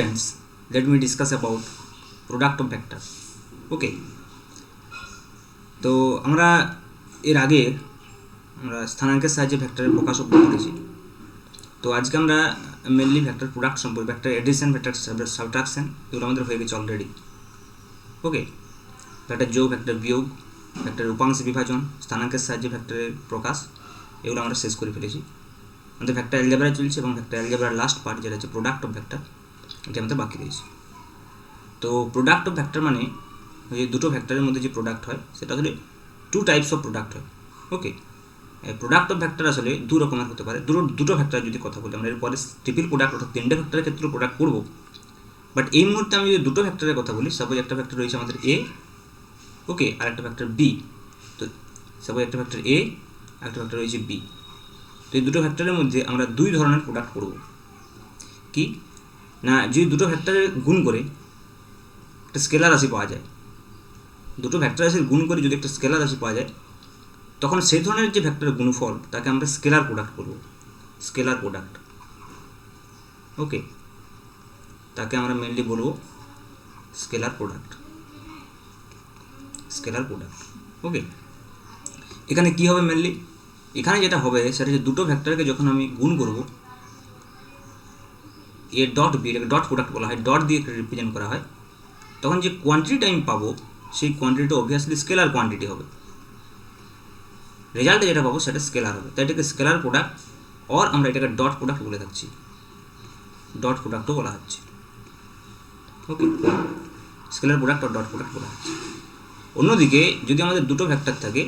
Friends, let me discuss about product of vector. Okay, তো আমরা এর আগে স্থানাঙ্কের সাহায্যে ভেক্টরের প্রকাশ অধ্যয়ন করেছি। তো আজকে আমরা মেনলি ভেক্টর প্রোডাক্ট সম্পর্কে, ভেক্টর এডিশন, ভেক্টর সাবট্রাকশন এগুলো আমাদের হয়ে গেছে অলরেডি। ওকে, ভেক্টর যোগ, ভেক্টর বিয়োগ, ভেক্টরের উপাংশ বিভাজন, স্থানাঙ্কের সাহায্যে ভেক্টরের প্রকাশ, এগুলো আমরা শেষ করে ফেলেছি। আমাদের ভেক্টর অ্যালজেব্রা চলছে এবং ভেক্টর অ্যালজেব্রার লাস্ট পার্ট যেটা হচ্ছে প্রোডাক্ট অফ ভেক্টর, এটা আমাদের বাকি রয়েছে। তো প্রোডাক্ট অফ ভেক্টর মানে ওই দুটো ভেক্টরের মধ্যে যে প্রোডাক্ট হয় সেটা আসলে টু টাইপস অফ প্রোডাক্ট হয়। ওকে, প্রোডাক্ট অফ ভেক্টর আসলে দু রকমের হতে পারে। দুটো ভেক্টর যদি কথা বলি আমরা, এরপরে ট্রিপল প্রোডাক্ট অর্থাৎ তিনটে ভেক্টরের ক্ষেত্রে প্রোডাক্ট করব। বাট এই মুহূর্তে আমি যদি দুটো ভেক্টরের কথা বলি, সাপোজ একটা ভেক্টর রয়েছে আমাদের এ, ওকে, আর একটা ভেক্টর বি। তো সাপোজ একটা ভেক্টর এ আর একটা ভেক্টর রয়েছে বি। তো এই দুটো ভেক্টরের মধ্যে আমরা দুই ধরনের প্রোডাক্ট করব। কি না, যদি দুটো ভেক্টরের গুণ করে একটা স্কেলার রাশি পাওয়া যায়, দুটো ভেক্টর রাশির গুণ করে যদি একটা স্কেলার রাশি পাওয়া যায়, তখন সেই ধরনের যে ভেক্টরের গুণফল তাকে আমরা স্কেলার প্রোডাক্ট করব। স্কেলার প্রোডাক্ট, ওকে, তাকে আমরা মেনলি বলবো স্কেলার প্রোডাক্ট। স্কেলার প্রোডাক্ট, ওকে। এখানে কি হবে মেনলি, এখানে যেটা হবে সেটা হচ্ছে দুটো ভেক্টরকে যখন আমি গুণ করব, এ ডট বি, এটাকে ডট প্রোডাক্ট বলা হয়, ডট দিয়ে রিপ্রেজেন্ট করা হয়, তখন যে কোয়ান্টিটিটা আমি পাবো সেই কোয়ান্টিটিটা অবভিয়াসলি স্কেলার কোয়ান্টিটি হবে। রেজাল্টে যেটা পাবো সেটা স্কেলার হবে, তাই এটাকে স্কেলার প্রোডাক্ট, আর আমরা এটাকে ডট প্রোডাক্ট বলে থাকছি, ডট প্রোডাক্টও বলা হচ্ছে। ওকে, স্কেলার প্রোডাক্ট আর ডট প্রোডাক্ট বলা হচ্ছে। অন্যদিকে যদি আমাদের দুটো ভেক্টর থাকে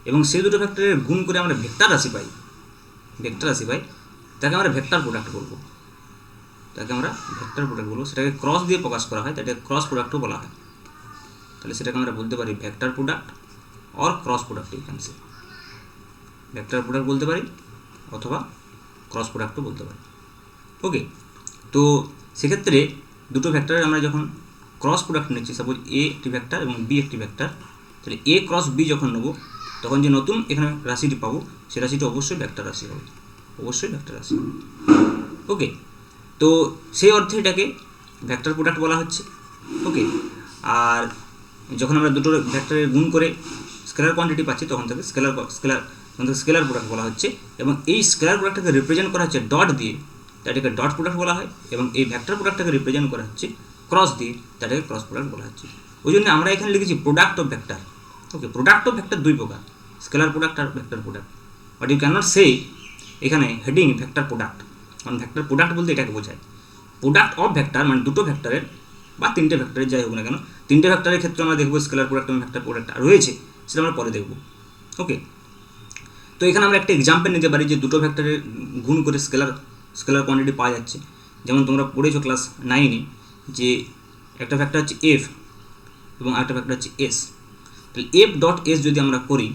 এবং সেই দুটো ভেক্টরের গুণ করে আমরা ভেক্টর রাশি পাই, তাকে আমরা ভেক্টর প্রোডাক্ট বলবো, সেটাকে ক্রস দিয়ে প্রকাশ করা হয়, তাকে ক্রস প্রোডাক্টও বলা হয়। তাহলে সেটাকে আমরা বলতে পারি ভেক্টর প্রোডাক্ট और cross product, you can say vector product বলতে পারি অথবা ক্রস প্রোডাক্টও বলতে পারি। ওকে, তো সেক্ষেত্রে দুটো ভেক্টরের আমরা যখন ক্রস প্রোডাক্ট নিচ্ছি, সাপোজ এ একটি ভেক্টর এবং বি একটি ভেক্টর, তাহলে এ ক্রস বি যখন নেব তখন যে নতুন এখানে রাশিটি পাবো সে রাশিটি অবশ্যই ভেক্টর রাশি হবে, ওকে, তো সেই অর্থে এটাকে ভেক্টর প্রোডাক্ট বলা হচ্ছে। ওকে, আর যখন আমরা দুটো ভেক্টরের গুণ করে স্কেলার কোয়ান্টিটি পাচ্ছি তখন তাকে স্কেলার প্রোডাক্ট বলা হচ্ছে, এবং এই স্কেলার প্রোডাক্টটাকে রিপ্রেজেন্ট করা হচ্ছে ডট দিয়ে, তাদেরকে ডট প্রোডাক্ট বলা হয়, এবং এই ভেক্টর প্রোডাক্টটাকে রিপ্রেজেন্ট করা হচ্ছে ক্রস দিয়ে, তাদেরকে ক্রস প্রোডাক্ট বলা হচ্ছে। ওই জন্য আমরা এখানে লিখেছি product of vector. Okay, product of vector দুই প্রকার, স্কেলার প্রোডাক্ট আর vector product. But you can not say এখানে হেডিং ভেক্টর প্রোডাক্ট, কারণ ভেক্টর প্রোডাক্ট বলতে এটাকে বোঝায়। প্রোডাক্ট অফ ভেক্টর মানে দুটো ভেক্টরের বা তিনটে ভেক্টরের, যাই হোক না কেন, তিনটে ভেক্টরের ক্ষেত্রে আমরা দেখবো স্কেলার প্রোডাক্ট এবং ভেক্টর প্রোডাক্ট রয়েছে, সেটা আমরা পরে দেখব। ওকে, তো এখানে আমরা একটা এক্সাম্পল নিতে পারি যে দুটো ভেক্টরের গুণ করে স্কেলার কোয়ান্টিটি পাওয়া যাচ্ছে। যেমন তোমরা পড়েছো ক্লাস 9-এ যে একটা ভেক্টর হচ্ছে এফ এবং আরেকটা ভেক্টর হচ্ছে এস। তাহলে এফ ডট এস যদি আমরা করি,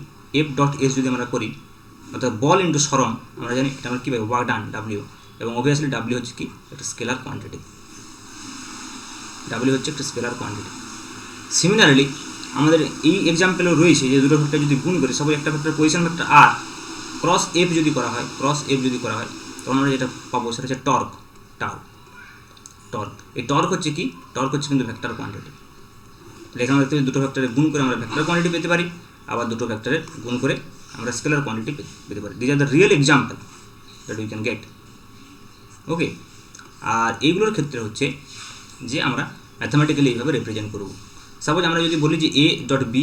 অর্থাৎ বল ইন্টু সরণ, আমরা জানি এটা আমরা কী পাই, ওয়ার্ক ডান, ডাব্লিউ, এবং অবভিয়াসলি ডাব্লিউ হচ্ছে কি একটা স্কেলার কোয়ান্টিটি, সিমিলারলি আমাদের এই এক্সাম্পলেও রয়েছে যে দুটো ভেক্টর যদি গুণ করে, সবাই একটা ভেক্টর পজিশন ভেক্টর আর ক্রস এফ যদি করা হয়, তখন আমরা যেটা পাবো সেটা হচ্ছে টর্ক। এই টর্ক হচ্ছে কি, কিন্তু ভেক্টর কোয়ান্টিটি। এখানে দেখতে দুটো ভেক্টরের গুণ করে আমরা ভেক্টর কোয়ান্টিটি পেতে পারি, আবার দুটো ভেক্টরের গুণ করে আমরা স্কেলার কোয়ান্টিটি পেতে পারি। This are the real example that we can get. Okay, আর এইগুলোর ক্ষেত্রে হচ্ছে যে আমরা ম্যাথামেটিক্যালি এইভাবে রিপ্রেজেন্ট করব। সাপোজ আমরা যদি বলি যে এ ডট বি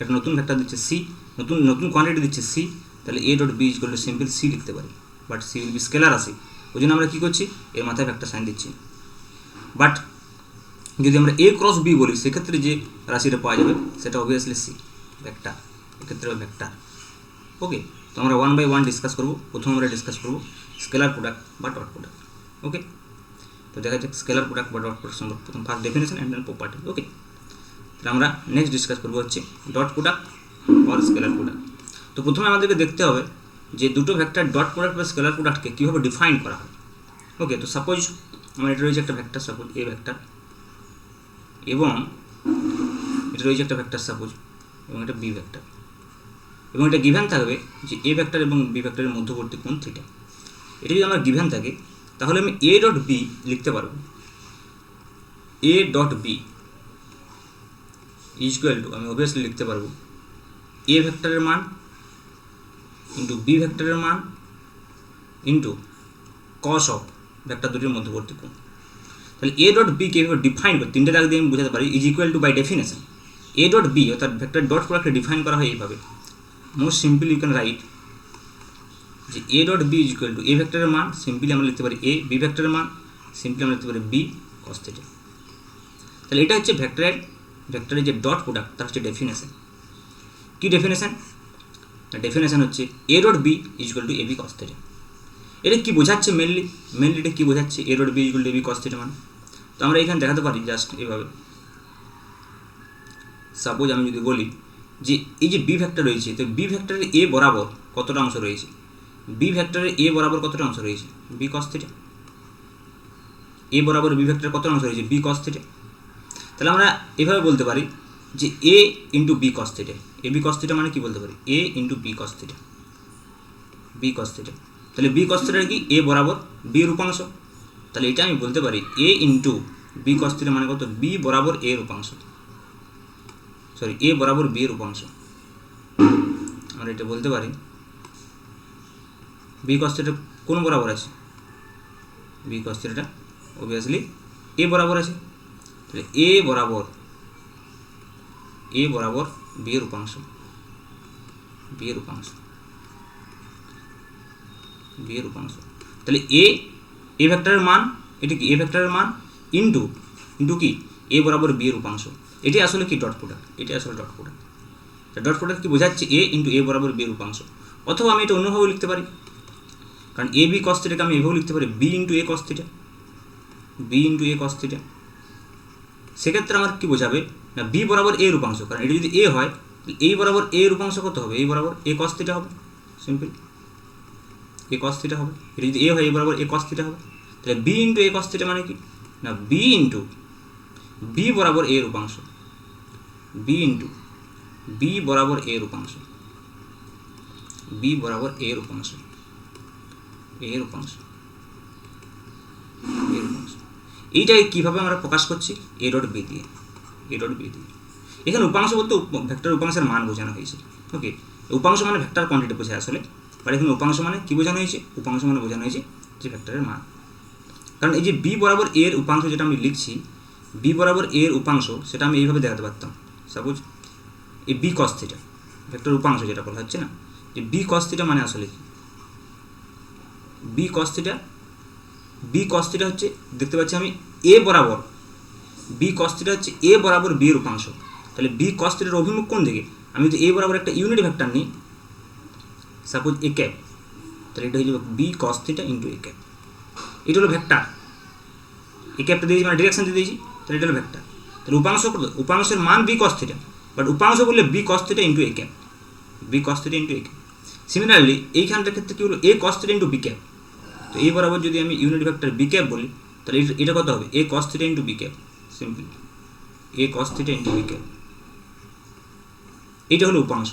একটা নতুন ভেক্টর দিচ্ছে সি, নতুন কোয়ান্টিটি দিচ্ছে সি, তাহলে A dot B equal to simple C লিখতে পারি, but C will be scalar আসি, ওই জন্য আমরা কী করছি, এর মাথায় ভেক্টর সাইন দিচ্ছি। বাট যদি আমরা এ ক্রস বি বলি, সেক্ষেত্রে যে রাশিটা পাওয়া যাবে সেটা অবভিয়াসলি সি, ভেক্টর, এক্ষেত্রে ভেক্টর। ওকে, তো আমরা 1 বাই 1 ডিসকাস করবো। প্রথমে আমরা ডিসকাস করবো স্কেলার প্রোডাক্ট বা ডট প্রোডাক্ট। ওকে, তো দেখা যাক স্কেলার প্রোডাক্ট বা ডট প্রোডাক্ট সম্পর্কে প্রথম first definition and then property. Okay, তাহলে আমরা নেক্সট ডিসকাস করবো হচ্ছে ডট প্রোডাক্ট আর স্কেলার প্রোডাক্ট। তো প্রথমে আমাদেরকে দেখতে হবে যে দুটো ভেক্টর ডট প্রোডাক্ট বা স্কেলার প্রোডাক্টকে কীভাবে ডিফাইন করা হয়। ওকে, তো সাপোজ আমার এটা রয়েছে একটা ভেক্টর, সাপোজ এ ভেক্টর, এবং এটা রয়েছে একটা ভেক্টর সাপোজ, এবং এটা বি ভেক্টর, এবং এটা গিভেন থাকবে যে এ ভেক্টর এবং বি ভেক্টরের মধ্যবর্তী কোণ থিটা। এটা যদি আমার গিভেন থাকে তাহলে আমি এ ডট বি লিখতে পারবো A dot B equal to, আমি অবভিয়াসলি লিখতে পারবো এ ভেক্টরের মান ইন্টু বি ভেক্টরের মান ইন্টু কস অফ ভেক্টর দুটির মধ্যবর্তী কোণ। তাহলে এ ডট বি কে এভাবে ডিফাইন করে তিনটে দাগ দিয়ে আমি বোঝাতে পারি is equal to by definition A dot B অর্থাৎ ভেক্টর ডট প্রোডাক্টকে ডিফাইন করা হয় এইভাবে। Most simply you can write যে A dot B is equal to A ভেক্টরের মান সিম্পলি আমরা লিখতে পারি এ, বি ভেক্টরের মান সিম্পলি আমরা লিখতে পারি বি কস থিটা। তাহলে এটা হচ্ছে ভেক্টরের যে ডট প্রোডাক্ট তার হচ্ছে ডেফিনেশন। কী ডেফিনেশন? ডেফিনেশন হচ্ছে A dot B is equal to A B cos theta. এটা কী বোঝাচ্ছে মেনলি এটা কী বোঝাচ্ছে A dot B is equal to A B cos theta মানে? তো আমরা এখানে দেখাতে পারি জাস্ট এভাবে। সাপোজ আমি যদি বলি যে এই যে বি ভেক্টর রয়েছে, তো বি ভেক্টরের এ বরাবর কতটা অংশ রয়েছে? বি ভেক্টরের এ বরাবর কতটা অংশ রয়েছে? B cos theta. এ বরাবর বি ভেক্টরের কত অংশ রয়েছে? B cos theta. তাহলে আমরা এভাবে বলতে পারি যে A into B cos theta. A B cos theta মানে কি বলতে পারি? A into B cos theta, B cos theta. তাহলে বি কস থিটা কি? এ বরাবর বি এর উপাংশ। তাহলে এটা আমি বলতে পারি A into B cos theta মানে কত? বি বরাবর এ এর উপাংশ, সরি এ বরাবর বি এর উপাংশ। আমরা এটা বলতে পারি বি কস থিটা কোন বরাবর আছে? বি কস থিটাটা অবভিয়াসলি এ বরাবর আছে। তাহলে এ বরাবর বি এর উপাংশ, বি এর উপাংশ, বি এর উপাংশ। তাহলে এ ভেক্টরের মান, এটা কি এ ভেক্টরের মান ইন্টু কি এ বরাবর বি এর উপাংশ। এটি আসলে কি ডট প্রোডাক্ট, এটি আসলে ডট প্রোডাক্ট। ডট প্রোডাক্ট কি বোঝাচ্ছে? এ ইন্টু এ বরাবর বি এর উপাংশ। অথবা আমি এটা অন্যভাবে লিখতে পারি, কারণ এ বি কস থিটাকে আমি এভাবেও লিখতে পারি বি ইন্টু এ কস থিটা, বি ইন্টু এ কস থিটা। সেক্ষেত্রে আমার কী বোঝাবে না বি বরাবর এ এর উপাংশ, কারণ এটা যদি এ হয় এই বরাবর এ এর উপাংশ কত হবে? এই বরাবর এ কস থিটা হবে, সিম্পল এ কস থিটা হবে। এটা যদি এ হয় এ বরাবর এ কস থিটা হবে। তাহলে বি ইন্টু এ কস থিটা মানে কি না বি ইন্টু বি বরাবর এ এর উপাংশ, বি ইন্টু বি বরাবর এ এর উপাংশ, বি বরাবর এ এর উপাংশ, এর উপাংশ, এর উপাংশ। এইটাকে কীভাবে আমরা প্রকাশ করছি? এ ডট বি দিয়ে, এ ডট বি দিয়ে। এখানে উপাংশ বলতে ভেক্টর উপাংশের মান বোঝানো হয়েছে। ওকে, উপাংশ মানে ভেক্টর কোয়ান্টিটি বোঝায় আসলে, বাট এখানে উপাংশ মানে কী বোঝানো হয়েছে? উপাংশ মানে বোঝানো হয়েছে যে ভেক্টরের মান। কারণ এই যে বি বরাবর এর উপাংশ যেটা আমি লিখছি, বি বরাবর এর উপাংশ, সেটা আমি এইভাবে দেখাতে পারতাম। সাপোজ এই বি কস থিটা ভেক্টর উপাংশ যেটা বলা হচ্ছে না, যে বি কস থিটা মানে আসলে কি? B cos theta, B cos theta হচ্ছে দেখতে পাচ্ছি আমি এ বরাবর, বি কস থিটা হচ্ছে এ বরাবর বি এর উপাংশ। তাহলে বি কস থিটার অভিমুখ কোন দিকে? আমি যদি এ বরাবর একটা ইউনিট ভেক্টর নিই, সাপোজ এ ক্যাপ, তাহলে এটা হয়ে যাবে B cos theta into A cap. এটা হলো ভেক্টর, এ ক্যাপটা দিয়েছি মানে ডিরেকশন দিয়ে দিয়েছি, তাহলে এটা হলো ভেক্টর। তাহলে উপাংশ কত? উপাংশের মান বি কস থিটা, বাট উপাংশ বললে B cos theta into A cap, B cos theta into A cap. Similarly এইখানটার ক্ষেত্রে কী হলো? A cos theta into B cap. তো এই বরাবর যদি আমি ইউনিট ভেক্টর বি ক্যাপ বলি, তাহলে এটা কত হবে? A cos theta into B cap, simply A cos theta into B cap. এইটা হলো উপাংশ,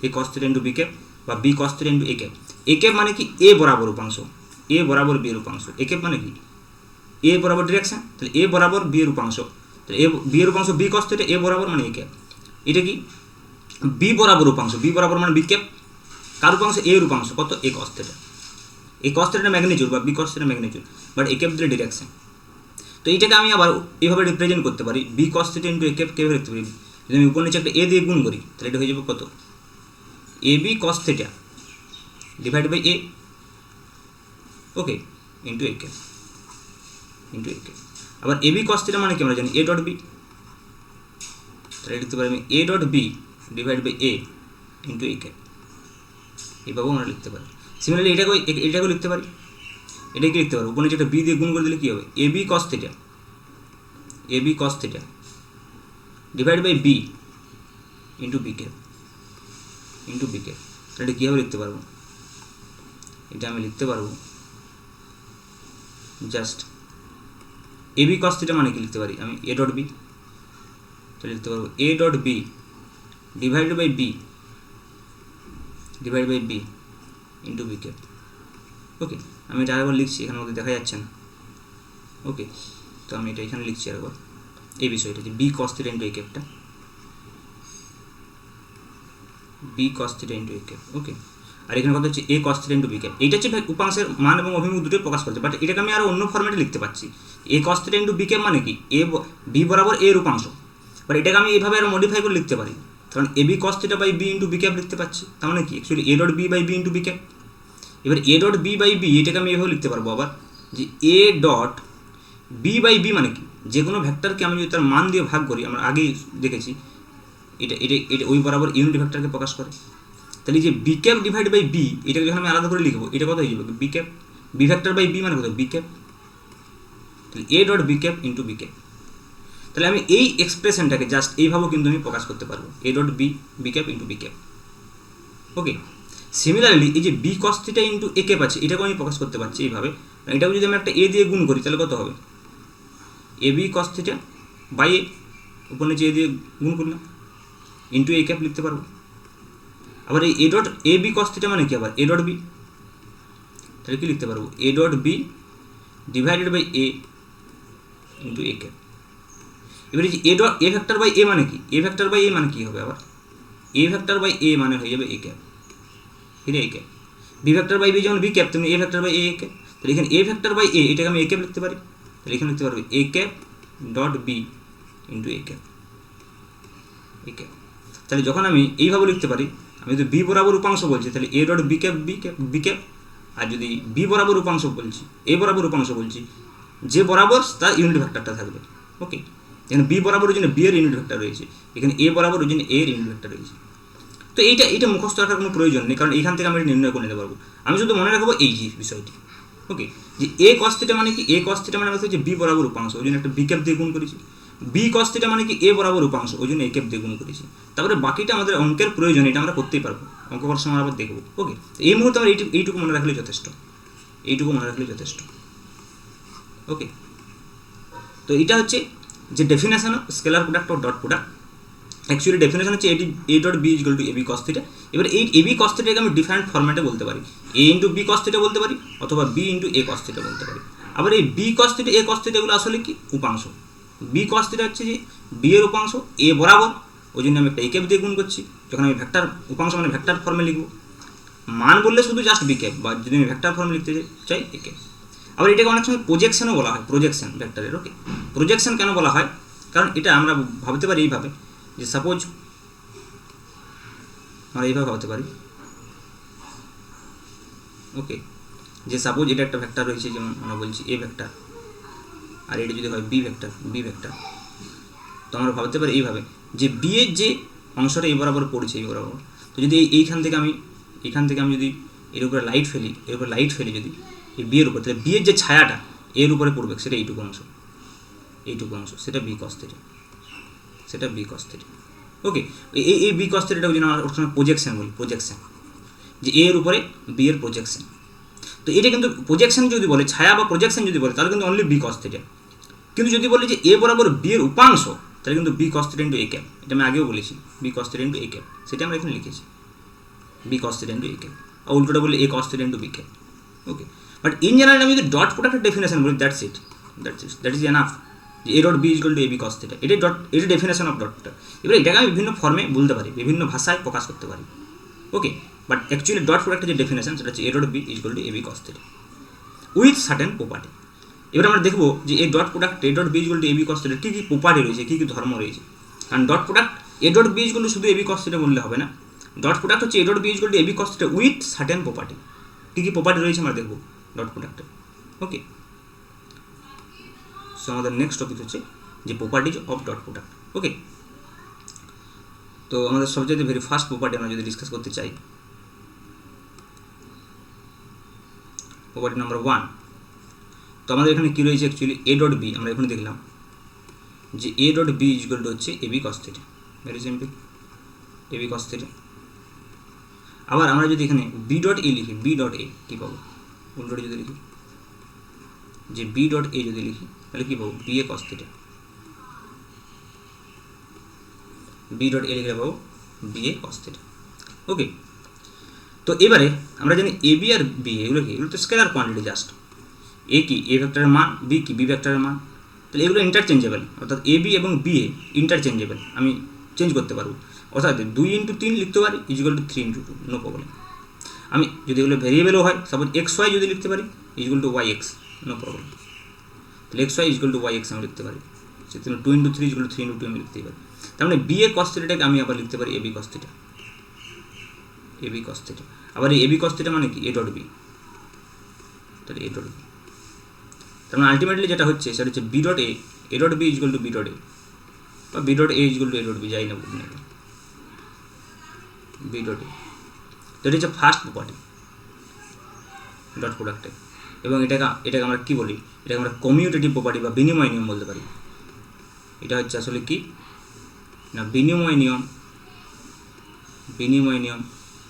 A cos theta into B cap বা B cos theta into A cap. A cap মানে কি? এ বরাবর উপাংশ, এ বরাবর বি এর উপাংশ। এ ক্যাপ মানে কি? এ বরাবর ডিরেকশন, তাহলে এ বরাবর বি এর উপাংশ, তাহলে এ বি এর উপাংশ বি কস থিটা, এ বরাবর মানে এ ক্যাপ। এটা কি? বি বরাবর উপাংশ, বি বরাবর মানে বি ক্যাপ, কার উপাংশ? এ এর উপাংশ কত? এ কস থিটা। এই কস থিটার ম্যাগনিটিউড বা বি কস থিটার ম্যাগনিটিউড, বাট এ ক্যাপ দিলে ডিরেকশন। তো এইটাকে আমি আবার এইভাবে রিপ্রেজেন্ট করতে পারি, B cos theta into A cap কীভাবে লিখতে পারি? যদি আমি উপর নিচে একটা এ দিয়ে গুণ করি, তাহলে এটা হয়ে যাবে কত? A B cos theta divide by A, okay, into A cap, into A cap. আবার এ বি কস থিটা মানে কি আমরা জানি? এ ডট বি, তাহলে লিখতে পারি আমি A dot B divide by A into A cap. এইভাবেও আমরা লিখতে পারি। সিমিলারলি এটাকেও লিখতে পারি, এটাকে লিখতে পারি উপর নিচে একটা বি দিয়ে গুণ করে দিলে কী হবে? A B cos theta, A B cos theta divide by B into B cap, into B cap. তাহলে এটা কীভাবে লিখতে পারবো? এটা আমি লিখতে পারবো just A B cos theta মানে কি লিখতে পারি আমি? এ ডট বি, তাহলে লিখতে পারবো A dot B divide by B into B cap. Okay, আমি এটা আরেকবার লিখছি, এখানের মধ্যে দেখা যাচ্ছে না। ওকে, তো আমি এটা এখানে লিখছি আরেকবার। এই বিষয়টা যে B cos theta into A ক্যাপটা, B cos theta into A cap. Okay, আর এখানে কথা হচ্ছে A cos theta into B cap. এইটা হচ্ছে উপাংশের মান এবং অভিমুখ দুটোই প্রকাশ করছে, বাট এটাকে আমি আরও অন্য ফর্মেটে লিখতে পারছি। A cos theta into B cap মানে কি এ বি বরাবর এর উপাংশ, বাট এটাকে আমি এইভাবে আরও মডিফাই করে লিখতে পারি, কারণ A B cos theta by B into B cap লিখতে পাচ্ছি। তার মানে কি actually A dot B by B into B cap. এবার A dot B by B এটাকে আমি এভাবে লিখতে পারবো আবার, যে A dot B by B মানে কি যে কোনো ভেক্টরকে আমি যদি তার মান দিয়ে ভাগ করি, আমরা আগেই দেখেছি এটা এটা এটা ওই বরাবর ইউনিট ভেক্টরকে প্রকাশ করে। তাহলে যে B cap divide by B এটাকে যখন আমি আলাদা করে লিখবো, এটা কত হয়ে যাবে B cap, B vector by B মানে কত বি ক্যাপ। তাহলে A dot B cap into B cap. তাহলে আমি এই এক্সপ্রেশনটাকে জাস্ট এইভাবেও কিন্তু আমি প্রকাশ করতে পারবো, A dot B cap into B cap. Okay, similarly এই যে B cos theta into A cap আছে, এটাকেও আমি প্রকাশ করতে পারছি এইভাবে। এটাকে যদি আমি একটা এ দিয়ে গুণ করি তাহলে কত হবে A B cos theta by এ, উপর নিচে এ দিয়ে গুণ করলাম ইন্টু এ ক্যাপ লিখতে পারবো। আবার এই A dot A B cos theta মানে কি আবার এ ডট বি, তাহলে কি লিখতে পারবো A dot B divided by A into A cap. এবারে যে A dot A vector by A মানে কি, এ ভেক্টর বাই এ মানে কি হবে আবার এ ভেক্টর বাই এ মানে হয়ে যাবে এ ক্যাপ, ফিরে A cap. B vector by B যেমন বি ক্যাপ তেমনি A vector by A cap. তাহলে এখানে এ ভেক্টর বাই এ এটাকে আমি এ ক্যাপ লিখতে পারি, তাহলে এখানে লিখতে পারবো A cap dot B into A cap, A cap. তাহলে যখন আমি এইভাবে লিখতে পারি, আমি যদি বি বরাবর উপাংশ বলছি তাহলে A dot B cap B cap, আর যদি বি বরাবর উপাংশ বলছি এ বরাবর উপাংশ বলছি, যে বরাবর তার ইউনিট ভেক্টরটা থাকবে। ওকে, এখানে বি বরাবর ওই জন্য বি এর ইউনিট ভেক্টর রয়েছে, এখানে এ বরাবর ওই জন্য এ এর ইউনিট ভেক্টর রয়েছে। তো এইটা মুখস্থ রাখার কোনো প্রয়োজন নেই, কারণ এখান থেকে আমি নির্ণয় করে নিতে পারবো। আমি শুধু মনে রাখবো এই যে বিষয়টি। ওকে, যে এ কস থিটা মানে কি, এ কস থিটা মানে হচ্ছে বি বরাবর উপাংশ, ওই জন্য একটা বি ক্যাপ দিয়ে গুণ করেছি। বি কস থিটা মানে কি এ বরাবর উপাংশ, ওই জন্য এ ক্যাপ দিয়ে গুণ করেছি। তারপরে বাকিটা আমাদের অঙ্কের প্রয়োজন, এটা আমরা করতেই পারবো, অঙ্ক করার সময় আবার দেখবো। ওকে, এই মুহূর্তে আমরা এইটুকু মনে রাখলেই যথেষ্ট, এইটুকু মনে রাখলেই যথেষ্ট। ওকে, তো এটা হচ্ছে যে ডেফিনেশন অফ স্কেলার প্রোডাক্ট ও ডট প্রোডাক্ট। অ্যাকচুয়ালি ডেফিনেশন হচ্ছে A dot B equal to A B cos theta. এবার এই এ বি কস থিটাকে আমি ডিফারেন্ট ফরম্যাটে বলতে পারি, A into B cos theta বলতে পারি, অথবা বি ইন্টু এ কস থিটা বলতে পারি। আবার এই বি কস থিটা এ কস থিটাগুলো আসলে কি উপাংশ। বি কস থিটা হচ্ছে যে বি এর উপাংশ এ বরাবর, ওই জন্য আমি একটা এ ক্যাপ দিয়ে গুণ করছি। যখন আমি ভেক্টর উপাংশ মানে ভেক্টর ফর্মে লিখবো, মান বললে শুধু জাস্ট বি ক্যাপ, বা যদি আমি ভেক্টর ফর্মে লিখতে চাই এ ক্যাপ। আবার এটাকে অনেক সময় প্রজেকশনও বলা হয়, প্রজেকশন ভেক্টরের। ওকে, প্রজেকশন কেন বলা হয়, কারণ এটা আমরা ভাবতে পারি এইভাবে, যে সাপোজ আমরা এইভাবে ভাবতে পারি। ওকে, যে সাপোজ এটা একটা ভেক্টর রয়েছে, যেমন আমরা বলছি এ ভেক্টর, আর এটা যদি হয় বি ভেক্টর, তো আমরা ভাবতে পারি এইভাবে যে বি এর যে অংশটা এই বরাবর পড়েছে, এই বরাবর, তো যদি এইখান থেকে আমি যদি এর উপরে লাইট ফেলি যদি এই বি এর উপর, তাহলে বি এর যে ছায়াটা এর উপরে পড়বে সেটা এইটুকু অংশ, সেটা বি কস থিটা, ওকে। এই বি কস থিটাটা ওই জন্য আমরা ওর সময় প্রজেকশন বলি, প্রজেকশন, যে এর উপরে বি এর প্রজেকশন। তো এটা কিন্তু প্রজেকশন যদি বলে, ছায়া বা প্রজেকশন যদি বলে, তাহলে কিন্তু অনলি বি কস থিটা। কিন্তু যদি বলি যে এ বরাবর বি এর উপাংশ, তাহলে কিন্তু B cos theta into A cap. এটা আমি আগেও বলেছি, B cos theta into A cap, সেটা আমরা এখানে লিখেছি, B cos theta into A cap. আর উল্টোটা বলি A cos theta into B cap. Okay, but in general আমি যদি ডট প্রোডাক্টের ডেফিনেশন বলি, দ্যাট ইজ এনাফ, যে A dot B equal to A B cos theta. এটা ডেফিনেশন অফ ডট প্রোডাক্ট। এবার এটাকে আমি বিভিন্ন ফর্মে বলতে পারি, বিভিন্ন ভাষায় প্রকাশ করতে পারি। ওকে, বাট অ্যাকচুয়ালি ডট প্রোডাক্টের যে ডেফিনেশন সেটা হচ্ছে A dot B equal to A B cos theta with certain property. এবার আমরা দেখবো যে এই dot product A dot B equal to A B cos theta কী কী প্রপার্টি রয়েছে, কী কী ধর্ম রয়েছে। কারণ dot product A dot B equal to শুধু এ বি কস থিটা বললে হবে না, ডট প্রোডাক্ট হচ্ছে A dot B equal to A B cos theta with certain property. কী কী প্রপার্টি রয়েছে আমরা দেখবো ডট প্রোডাক্টে। ওকে, সো আমাদের নেক্সট টপিক হচ্ছে যে properties of dot product. Okay, তো আমাদের সবচেয়ে ভেরি ফার্স্ট প্রপার্টি আমরা যদি ডিসকাস করতে চাই, প্রপার্টি নাম্বার 1। তো আমাদের এখানে কী রয়েছে, অ্যাকচুয়ালি এ ডট বি আমরা এখানে দেখলাম যে A dot B equal to হচ্ছে A B cos theta, very simple, A B cos theta. আবার আমরা যদি এখানে বি ডট এ লিখি, বি ডট এ কী পাবো, উল্টোটা যদি লিখি যে বি ডট এ যদি লিখি তাহলে কী পাবো, B A cos theta, B dot A লিখলে পাবো বি এ কস থিটা। ওকে, তো এবারে আমরা জানি এ বি আর বি এগুলো কি, এগুলো তো স্কেলার কোয়ান্টিটি জাস্ট। এ কি এ ভেক্টরের মান, বি কি বি ভেক্টরের মান। তো তাহলে এগুলো ইন্টারচেঞ্জেবল, অর্থাৎ এ বি এবং বি এ ইন্টারচেঞ্জেবল, আমি চেঞ্জ করতে পারবো। অর্থাৎ 2 × 3 লিখতে পারি = 3 × 2, নো প্রবলেম। আমি যদি এগুলো ভেরিয়েবলও হয়, সাপোজ এক্স ওয়াই যদি লিখতে পারি = YX, নো প্রবলেম। তাহলে এক্স ওয়াই = YX আমি লিখতে পারি, সেজন্য 2 × 3 = 3 × 2 আমি লিখতে পারি। তার মানে বি এ cos θটাকে আমি আবার লিখতে পারি AB cos θ, AB cos θ। আবার এই AB cos θ মানে কি, A ডট বি, তাহলে A ডট বি। তার মানে আলটিমেটলি যেটা হচ্ছে সেটা হচ্ছে B dot A dot B = B dot A, বা B dot A = A dot B, যাই না বলুন না, B ডট A। তো এটা হচ্ছে ফার্স্ট প্রপার্টি ডট প্রোডাক্টে। এবং এটাকে আমরা কী বলি, এটাকে আমরা কমিউটেটিভ প্রপার্টি বা বিনিময় নিয়ম বলতে পারি। এটা হচ্ছে আসলে কি না, বিনিময় নিয়ম।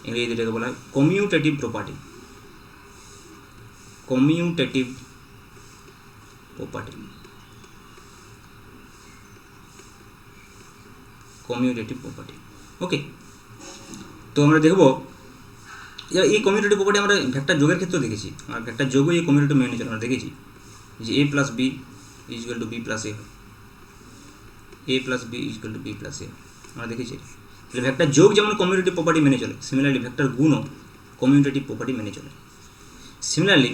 ইংরেজিতে এটাকে বলা হয় commutative property, commutative property, commutative property. Okay, তো আমরা দেখব এই কমিউটেটিভ প্রপার্টি আমরা ভেক্টর যোগের ক্ষেত্রেও দেখেছি। আর ভেক্টর যোগও এই কমিউটেটিভ মেনে চলে, আমরা দেখেছি যে A + B = B + A, A + B = B + A, আমরা দেখেছি। তাহলে ভেক্টর যোগ যেমন কমিউটেটিভ প্রপার্টি মেনে চলে, সিমিলারলি ভেক্টর গুণও কমিউটেটিভ প্রপার্টি মেনে চলে। সিমিলারলি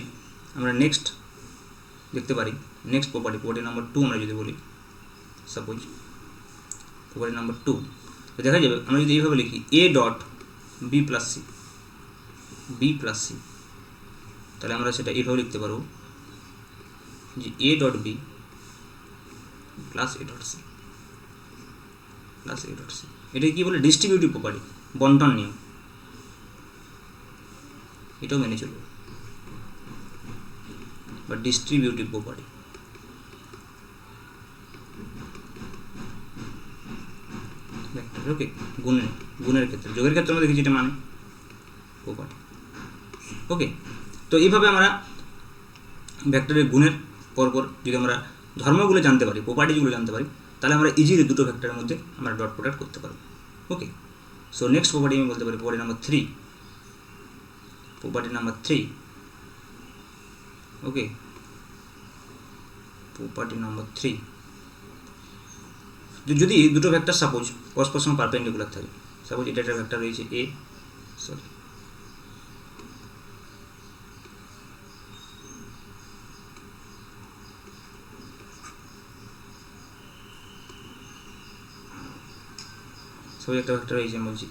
আমরা নেক্সট দেখতে পারি, নেক্সট প্রপার্টি নাম্বার 2 আমরা যদি বলি, সাপোজ প্রপার্টি নাম্বার 2, তো দেখা যাবে আমরা যদি এইভাবে লিখি A dot B + C, B + C, তাহলে আমরা সেটা এইভাবে লিখতে পারবো যে A dot B + A dot C + A dot C। এটাকে কী বলে, ডিস্ট্রিবিউটিভ প্রপার্টি, বন্টন নিয়ম, এটাও মেনে চলবে, বা ডিস্ট্রিবিউটিভ প্রপার্টি। ওকে, গুণের ক্ষেত্রে, যোগের ক্ষেত্রে আমরা দেখেছি এটা মানে প্রপার্টি। ওকে, তো এইভাবে আমরা ভেক্টরের গুণের পরপর যদি আমরা ধর্মগুলো জানতে পারি, প্রপার্টিগুলো জানতে পারি, তাহলে আমরা ইজিলি দুটো ভেক্টরের মধ্যে আমরা ডট প্রোডাক্ট করতে পারবো। ওকে, সো নেক্সট প্রপার্টি আমি বলতে পারি প্রপার্টি নাম্বার 3, প্রপার্টি নাম্বার 3। ওকে, প্রপার্টি নাম্বার 3, যদি দুটো ভেক্টর সাপোজ পরস্পর সঙ্গে পারপেন্ডিকুলার থাকে, সাপোজ এটা একটা ভেক্টর রয়েছে A, সরি সাপোজ একটা ভেক্টর রয়েছে, আমি বলছি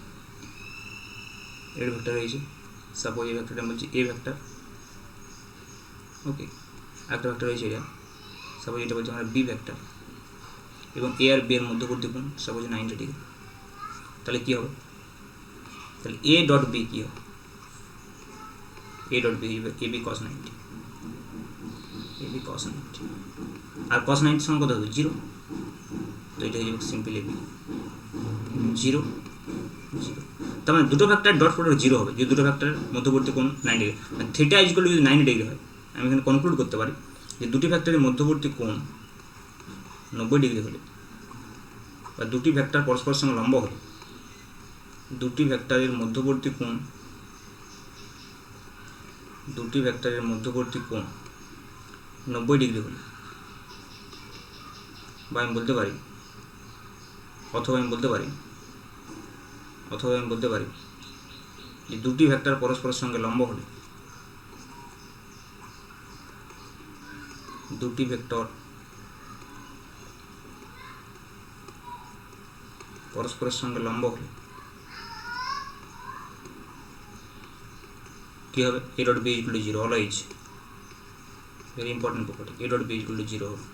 এর ভেক্টর রয়েছে, সাপোজ এই ভেক্টরটা বলছি A ভেক্টর। ওকে, একটা ভেক্টর রয়েছে এটা, সাপোজ এটা বলছি আমরা B ভেক্টর, এবং A আর B এর মধ্যবর্তী কোণ সাপোজ 90 ডিগ্রি। তাহলে কী হবে, তাহলে A ডট B কী হবে, A dot B AB cos 90, AB cos 90, আর cos 90 সমান কত হবে, 0। তো এটা হয়ে যাবে সিম্পল AB 0 0। তার মানে দুটো ভেক্টর ডট প্রোডাক্ট 0 হবে যদি দুটো ভেক্টরের মধ্যবর্তী কোণ 90 ডিগ্রি, মানে থিটা = যদি 90 ডিগ্রি হয়, আমি এখানে কনক্লুড করতে পারি যে দুটি ভেক্টরের মধ্যবর্তী কোণ 90 ডিগ্রি হলে, বা দুটি ভেক্টর পরস্পরের সঙ্গে লম্ব হলে, দুটি ভেক্টরের মধ্যবর্তী কোণ 90 ডিগ্রি হলে, বা আমি বলতে পারি, অথবা আমি বলতে পারি যে দুটি ভেক্টর পরস্পরের সঙ্গে লম্ব হলে, দুটি ভেক্টর পরস্পরের সঙ্গে লম্ব হলে কী হবে, A dot B = 0, always, very important property, A dot B = 0 হবে।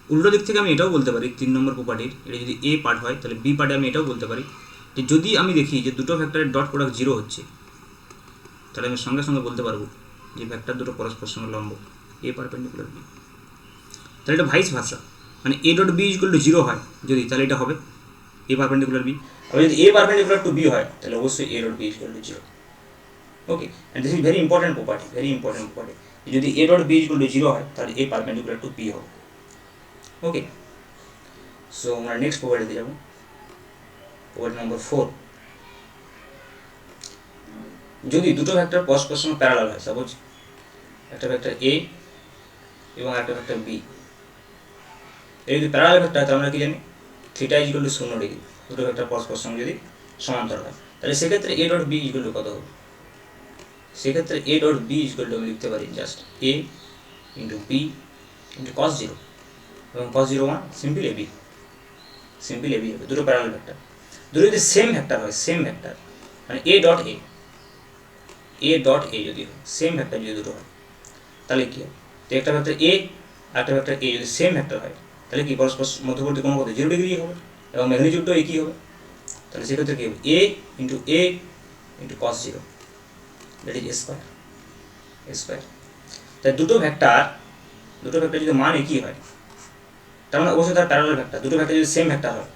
উল্টো দিক থেকে আমি এটাও বলতে পারি, 3 নম্বর প্রপার্টির, এটা যদি A পার্ট হয় তাহলে B পার্টে আমি এটাও বলতে পারি যে যদি আমি দেখি যে দুটো ভেক্টরের ডট প্রোডাক্ট 0 হচ্ছে, তাহলে আমি সঙ্গে সঙ্গে বলতে পারবো যে ভেক্টর দুটো পরস্পর সঙ্গে লম্ব, A পারপেন্ডিকুলার B। তাহলে এটা ভাইস ভার্সা, মানে A ডট B = 0 হয় যদি, তাহলে এটা হবে A পারপেন্ডিকুলার B। আবার যদি A পারপেন্ডিকুলার টু B হয় তাহলে অবশ্যই A dot B = 0। Okay, and this is very important property, যদি A ডট B = 0 হয় তাহলে A পারপেন্ডিকুলার টু B হবে। ওকে, সো আমরা নেক্সট প্রপার্টিতে যাব, প্রপার্টি নাম্বার 4। যদি দুটো ভেক্টর পরস্পর সঙ্গে প্যারালাল হয়, সাপোজ একটা ভেক্টর A এবং একটা ভেক্টর B, এই যদি প্যারালাল ভেক্টর হয় তাহলে আমরা কি জানি theta is equal to 0 degree, দুটো ভেক্টর পরস্পর সঙ্গে যদি সমান্তরাল হয়, তাহলে সেক্ষেত্রে A dot B equal to কত হবে? সেক্ষেত্রে A dot B equal to আমি লিখতে পারি just A into B into cos 0 এবং cos 0 1 simple A B, simple A B হবে দুটো প্যারালাল ভেক্টর। দুটো যদি সেম ভেক্টর হয়, সেম ভেক্টর মানে এ ডট এ যদি হয়, সেম ভেক্টর যদি দুটো হয় তাহলে কী হবে? তো একটা ভেক্টর এ আর একটা ভেক্টর এ যদি সেম ভেক্টর হয় তাহলে কি পরস্পর মধ্যবর্তী কোণ কত 0 ডিগ্রি হবে এবং ম্যাগনিটিউডটাও একই হবে। তাহলে সেক্ষেত্রে কী হবে? A into cos 0 that is A square. তাই দুটো ভেক্টর যদি মান একই হয় তার মানে অবশ্যই তার প্যারালাল ভেক্টর। দুটো ভেক্টর যদি সেম ভেক্টর হয়,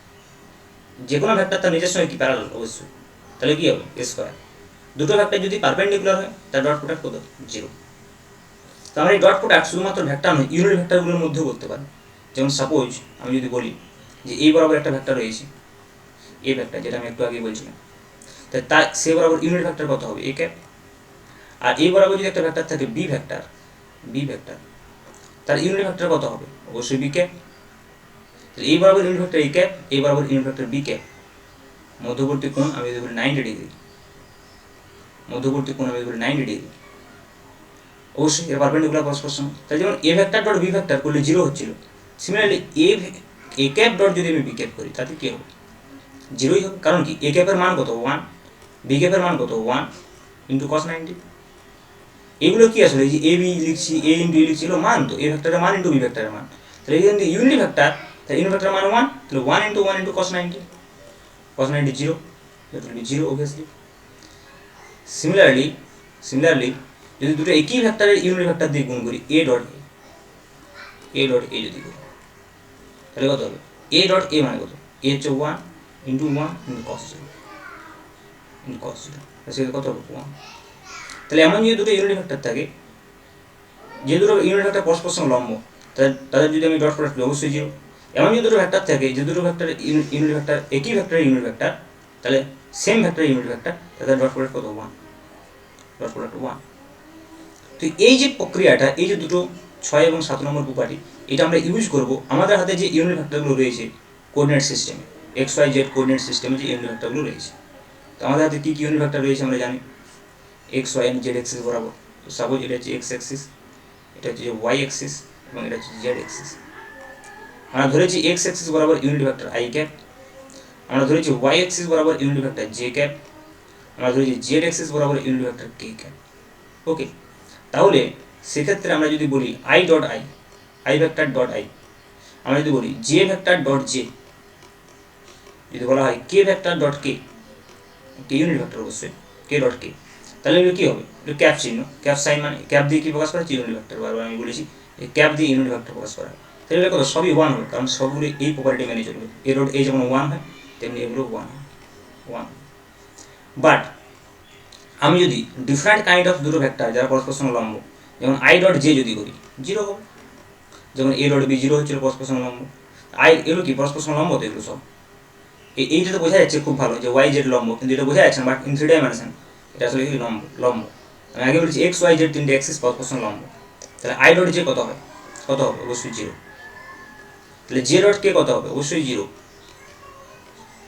যে কোনো ভেক্টর তার নিজস্ব একই প্যারালাল অবশ্যই, তাহলে কী হবে? এ স্কোয়ার। দুটো ভেক্টর যদি পারপেন্ডিকুলার হয় তার ডট প্রোডাক্ট কত? 0। তো আমরা এই ডট প্রোডাক্ট শুধুমাত্র ভেক্টর নয়, ইউনিট ভেক্টরগুলোর মধ্যেও করতে পারি। যেমন সাপোজ আমি যদি বলি যে এই বরাবর একটা ভেক্টর রয়েছে, এ ভেক্টর, যেটা আমি একটু আগে বলছিলাম, তাই সে বরাবর ইউনিট ভেক্টর কত হবে? এ ক্যাপ। আর এই বরাবর যদি একটা ভেক্টর থাকে বি ভেক্টর, তার ইউনিট ভেক্টর কত হবে? অবশ্যই বি ক্যাপ। এই বরাবর ইউনিট ভেক্টর এ ক্যাপ, এই বরাবর ইউনিট ভেক্টর বি ক্যাপ। মধ্যবর্তী কোণ আমি যদি বলি 90 ডিগ্রি, অবশ্যই এর পারপেন্ডিকুলার পরস্পর সঙ্গে। তাই যেমন A vector dot B vector করলে 0 হচ্ছিল, সিমিলারলি এ ক্যাপ ডট যদি আমি বি ক্যাপ করি তাতে কী হবে? 0ই হবে। কারণ কি? এ ক্যাপের মান কত? 1, বি ক্যাপের মান কত? 1 ইন্টু cos 90। এগুলো কি আসলে? এই যে এ বি লিখছি, এ ইন্টু এ লিখছি, এগুলো মান তো এ ভেক্টরের মান ইন্টু বি ভেক্টরের মান। তাহলে এই কিন্তু ইউনিট ভেক্টর, তাহলে ইউনিট ভেক্টরের মান 1, তাহলে 1 into cos 90, 0, that will be 0 obviously. Similarly যদি দুটো একই ভেক্টরের ইউনিট ভেক্টর দিয়ে গুণ করি, এ ডট এ যদি করি তাহলে কত হবে? এ ডট এ মানে কত? এ হচ্ছে 1 ইন্টু cos 0, সেটা কত হবে? 1। তাহলে এমন যদি দুটো ইউনিট ভেক্টর থাকে, যে দুটো ইউনিট ভেক্টর পরস্পর সঙ্গে লম্ব, তাদের যদি আমি ডট প্রোডাক্ট অবশ্যই 0। এমন যদি দুটো ভেক্টর থাকে যে দুটো ভেক্টর ইউনিট ভেক্টর একই ভেক্টরের ইউনিট ভেক্টর, তাহলে সেম ভেক্টরের ইউনিট ভেক্টর, তাদের ডট প্রোডাক্ট কত? 1, ডট প্রোডাক্ট 1। তো এই যে প্রক্রিয়াটা, এই যে দুটো 6 এবং 7 নম্বর প্রপার্টি, এটা আমরা ইউজ করব আমাদের হাতে যে ইউনিট ভেক্টরগুলো রয়েছে কোঅর্ডিনেট সিস্টেমে, এক্স ওয়াই জেড কোঅর্ডিনেট সিস্টেমে যে ইউনিট ভেক্টরগুলো রয়েছে। তো আমাদের হাতে কী কী ইউনিট ভেক্টর রয়েছে আমরা জানি। X y and z axis বরাবর। তো সাপোজ এটা হচ্ছে এক্স অ্যাক্সিস, এটা হচ্ছে ওয়াই অ্যাক্সিস এবং এটা হচ্ছে জেড অ্যাক্সিস। আমরা ধরেছি এক্স অ্যাক্সিস বরাবর ইউনিট ভেক্টর আই ক্যাপ, আমরা ধরেছি ওয়াই অ্যাক্সিস বরাবর ইউনিট ভেক্টর জে ক্যাপ, আমরা ধরেছি জেড অ্যাক্সিস বরাবর ইউনিট ভেক্টর কে ক্যাপ। ওকে, তাহলে সেক্ষেত্রে আমরা যদি বলি আই ভেক্টর ডট আই, আমরা যদি বলি জে ভেক্টর ডট জে, যদি বলা হয় কে vector dot K unit vector অবশ্যই কে ডট কে, তাহলে এগুলো কী হবে? এটা ক্যাপ চিহ্ন, ক্যাপ সাইন, মানে ক্যাপ দিয়ে কী প্রকাশ করা হচ্ছে? Unit vector. বারবার আমি বলেছি এই ক্যাপ দিয়ে ইউনিট ভেক্টর প্রকাশ করা হয়। তাহলে এটা কত? সবই 1 হবে, কারণ সবগুলো এই প্রপার্টি মেনে চলবে। এ ডট এ যেমন 1 হয় তেমনি এগুলো 1। বাট আমি যদি ডিফারেন্ট কাইন্ড অফ দুটো ভেক্টর যারা পরস্পর সঙ্গে লম্ব, যেমন আই ডট জে যদি করি 0 হবে, যেমন এ ডট বি 0 হচ্ছিল পরস্পর সঙ্গে লম্ব। এগুলো কি পরস্পর সঙ্গে লম্ব? তো এগুলো সব এইটা তো বোঝা যাচ্ছে খুব ভালো যে ওয়াই জেড লম্ব, কিন্তু এটা বোঝা যাচ্ছে না বাট ইন 3 ডাইমেনশন এটা আসলে কি লম্ব। আমি আগে বলছি এক্স ওয়াই জেড তিনটে অ্যাক্সিস পরস্পর সঙ্গে লম্ব। তাহলে আই ডট জে কত হবে? অবশ্যই 0। তাহলে জে ডট কে কত হবে? অবশ্যই 0।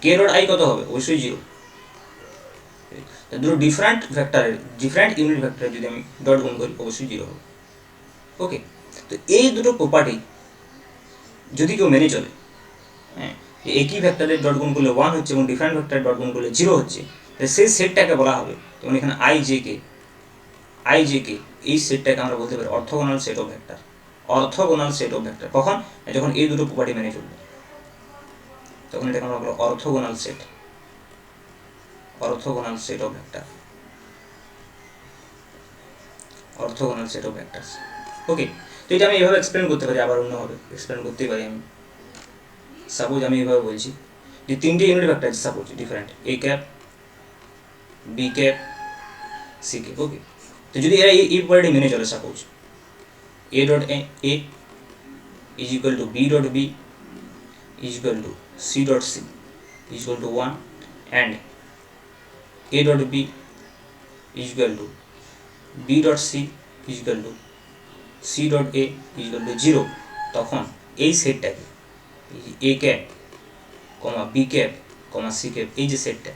কে ডট আই কত হবে? অবশ্যই 0। দুটো ডিফারেন্ট ভেক্টরের ডিফারেন্ট ইউনিট ভেক্টরের যদি আমি ডট গুণ করি অবশ্যই 0 হবে। ওকে, তো এই দুটো প্রপার্টি যদি কেউ মেনে চলে, হ্যাঁ, একই ভেক্টরের ডট গুণ করলে 1 হচ্ছে এবং ডিফারেন্ট ভেক্টরের ডট গুণ করলে 0 হচ্ছে, তাহলে সেই সেটটাকে বলা হবে, যেমন এখানে আই জে কে, এই সেটটাকে আমরা বলতে পারি অর্থোগোনাল সেট অফ ভেক্টর। কখন? যখন এই দুটো প্রপার্টি মেনে চলবে, তখন এটাকে আমরা বলবো অর্থোগোনাল সেট অফ ভেক্টর, ওকে। তো এটা আমি এভাবে এক্সপ্লেন করতে পারি, আবার অন্যভাবে এক্সপ্লেন করতেই পারি আমি। সাপোজ আমি এভাবে বলছি যে তিনটে ইউনিট ভেক্টর আছে suppose different, A cap, B cap, C cap. Okay, তো যদি এরা এই প্রপার্টি মেনে চলে, suppose A dot A is equal to B dot B is equal to C dot C is equal to 1 and A dot B is equal to B dot C is equal to C dot A is equal to 0, তখন এই সেটটাকে A cap comma B cap comma C cap, এই যে সেটটা,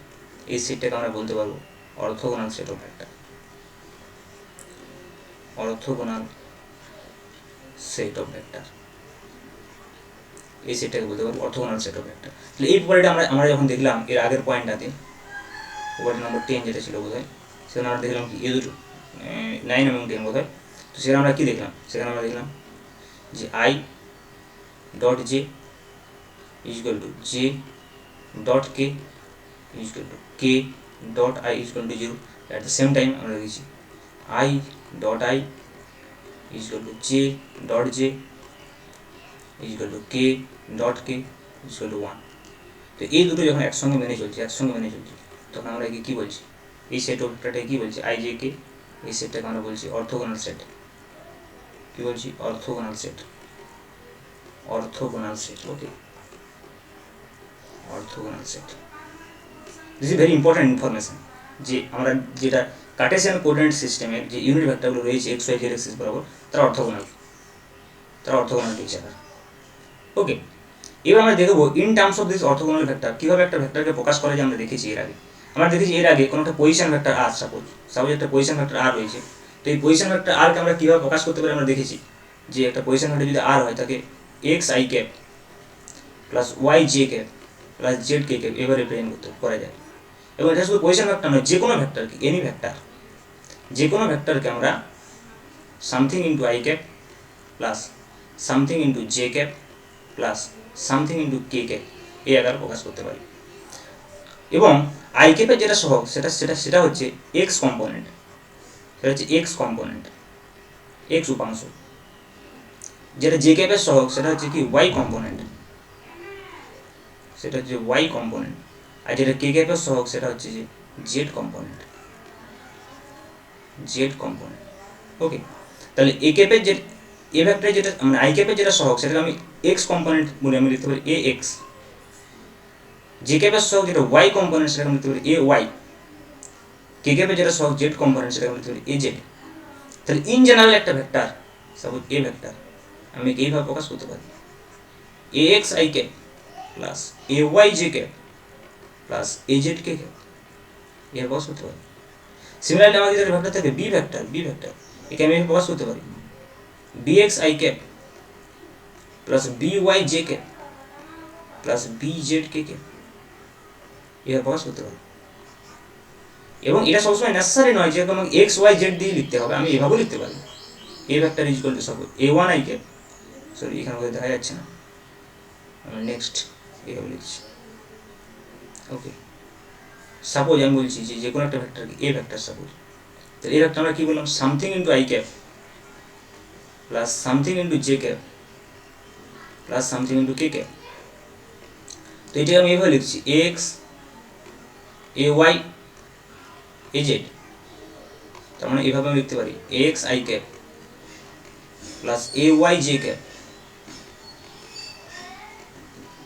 এই সেটটাকে আমরা বলতে পারবো orthogonal set of vector. Orthogonal set of vector, এই সেটটাকে বলতে পারবো অর্থোগোনাল সেট অফ ভেক্টর। তাহলে এই প্রপার্টিটা আমরা যখন দেখলাম এর আগের পয়েন্টটাতে, প্রপার্টি নম্বর 10 যেটা ছিল বোধ হয়, সেখানে আমরা দেখলাম কি এ দুটো 9 এবং 10 বোধ হয়। তো সেখানে আমরা কী দেখলাম, সেখানে আমরা দেখলাম যে I dot J equal to J dot K equal to K dot I equal to 0। At the same time আমরা দেখেছি I dot I equal to J dot J equal to K dot K equal to 1। তো এই দুটো যখন একসঙ্গে মেনে চলছে তখন আমরা একে কী বলছি, এই সেট অফ ভেক্টরটাকে কী বলছি, আই জে কে, এই সেটটাকে আমরা বলছি অর্থোগোনাল সেট। কী বলছি, orthogonal set, orthogonal set. Okay, orthogonal set, this is very important information, যে আমরা যেটা কার্টেসিয়ান কোঅর্ডিনেট সিস্টেমের যে ইউনিট ভেক্টরগুলো রয়েছে এক্স ওয়াই জেড এক্সিস বরাবর, তারা অর্থোগোনাল টিচার। ওকে, এবার আমরা দেখবো in terms of this orthogonal vector কীভাবে একটা ভেক্টরকে প্রকাশ করে, যে আমরা দেখেছি এর আগে কোনো একটা পজিশন ভেক্টর আর, সাপোজ একটা পজিশন ভেক্টর আর রয়েছে। তো এই পজিশন ভেক্টর আরকে আমরা কীভাবে প্রকাশ করতে পারি, আমরা দেখেছি যে একটা পজিশন ভেক্টর যদি আর হয় তাকে x I cap plus y J cap plus z K cap এভাবে রিপ্রেজেন্ট করা যায়। এবং এটা শুধু পজিশন ভেক্টর নয়, যে কোনো ভেক্টরকে, এনি ভেক্টর, যে কোনো ভেক্টরকে আমরা something into I cap plus something into J cap plus something into K cap এই আকারে প্রকাশ করতে পারি। এবং আই ক্যাপের যেটা সহগ সেটা হচ্ছে এক্স কম্পোনেন্ট, এক্স উপাংশ। যেটা জে ক্যাপের সহগ সেটা হচ্ছে কি ওয়াই কম্পোনেন্ট, আর যেটা কে ক্যাপের সহগ সেটা হচ্ছে যে জেড কম্পোনেন্ট। ওকে, তাহলে এ ক্যাপের যে এ ভেক্টরের যেটা মানে আই ক্যাপের যেটা সহগ সেটাকে আমি এক্স কম্পোনেন্ট বলে আমি লিখতে পারি এ এক্স। জে ক্যাপের সহগ যেটা ওয়াই কম্পোনেন্ট সেটাকে আমি লিখতে পারি এ ওয়াই। কে ক্যাপের যেটা সহগ জেড কম্পোনেন্ট সেটাকে আমি লিখতে পারি এ জেড। তাহলে ইন জেনারেল একটা ভেক্টর, সাপোজ এ ভেক্টর, আমি এইভাবে প্রকাশ করতে পারি A X I cap plus A Y J cap plus A Z K cap, এর প্রকাশ করতে পারি। সিমিলারলি আমাদের যেটা ভেক্টর থাকে বি ভেক্টর, একে আমি প্রকাশ করতে পারি B x I cap plus B Y J cap plus B Z K cap, এর প্রকাশ করতে পারি। এবং এটা সবসময় নেসেসারি নয় যে আমাকে এক্স ওয়াই জেড দিয়ে লিখতে হবে, আমি এভাবেও লিখতে পারি এ vector is equal two suppose A one I cap, sorry এখানে বোধহয় দেখা যাচ্ছে না, আমি নেক্সট এভাবে লিখছি। ওকে, সাপোজ আমি বলছি যে কোনো একটা ভেক্টরকে এ ভেক্টর সাপোজ, তো এই ভেক্টর আমরা কী বললাম something into I cap plus something into J cap plus something into K cap. তো এটাকে আমি এভাবে লিখছি A X A Y A Z, তার মানে এভাবে আমি লিখতে পারি A X I cap plus A Y J cap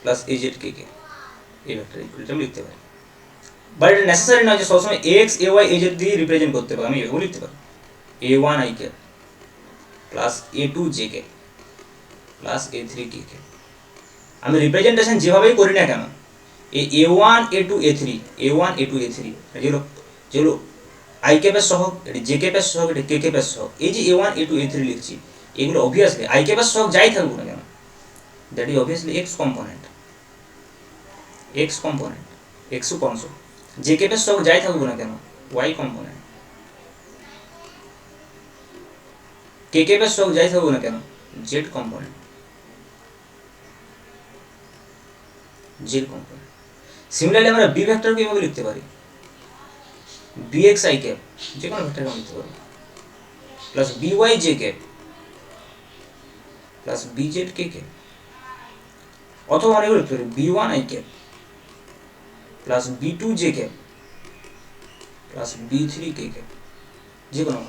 plus A Z K cap, এই ভেক্টর ইকুয়ালটা আমি লিখতে পারি। বাট এটা নেসেসারি নয় যে সবসময় A X A Y A Z দিয়ে রিপ্রেজেন্ট করতে পারি, আমি এভাবে লিখতে পারি A one I cap plus A two J cap plus A three K cap. আমি রিপ্রেজেন্টেশন যেভাবেই করি না কেন, এই A one A two A three যেগুলো আই ক্যাপের সহগ, এটি জে ক্যাপের সহগ, এটি কে ক্যাপের সহগ, এই যে A one A two A three লিখছি এগুলো অবভিয়াসলি আই ক্যাপের সহগ যাই থাকবো না কেন, that is obviously x component, x উপাংশ। জে ক্যাপের সহগ যাই থাকবো না কেন ওয়াই কম্পোনেন্ট, কে ক্যাপের সহগ যাই থাকবো না কেন জেড কম্পোনেন্ট। সিমিলারলি আমরা বি ভেক্টরকে এভাবে লিখতে পারি বি এক্স আই ক্যাপ, যে কোনো ভেক্টরকে আমরা লিখতে পারি plus B Y J cap plus B Z কে ক্যাপ, অথবা আমরা লিখতে পারি B one I cap plus B two J cap plus B three K cap, যে কোনো।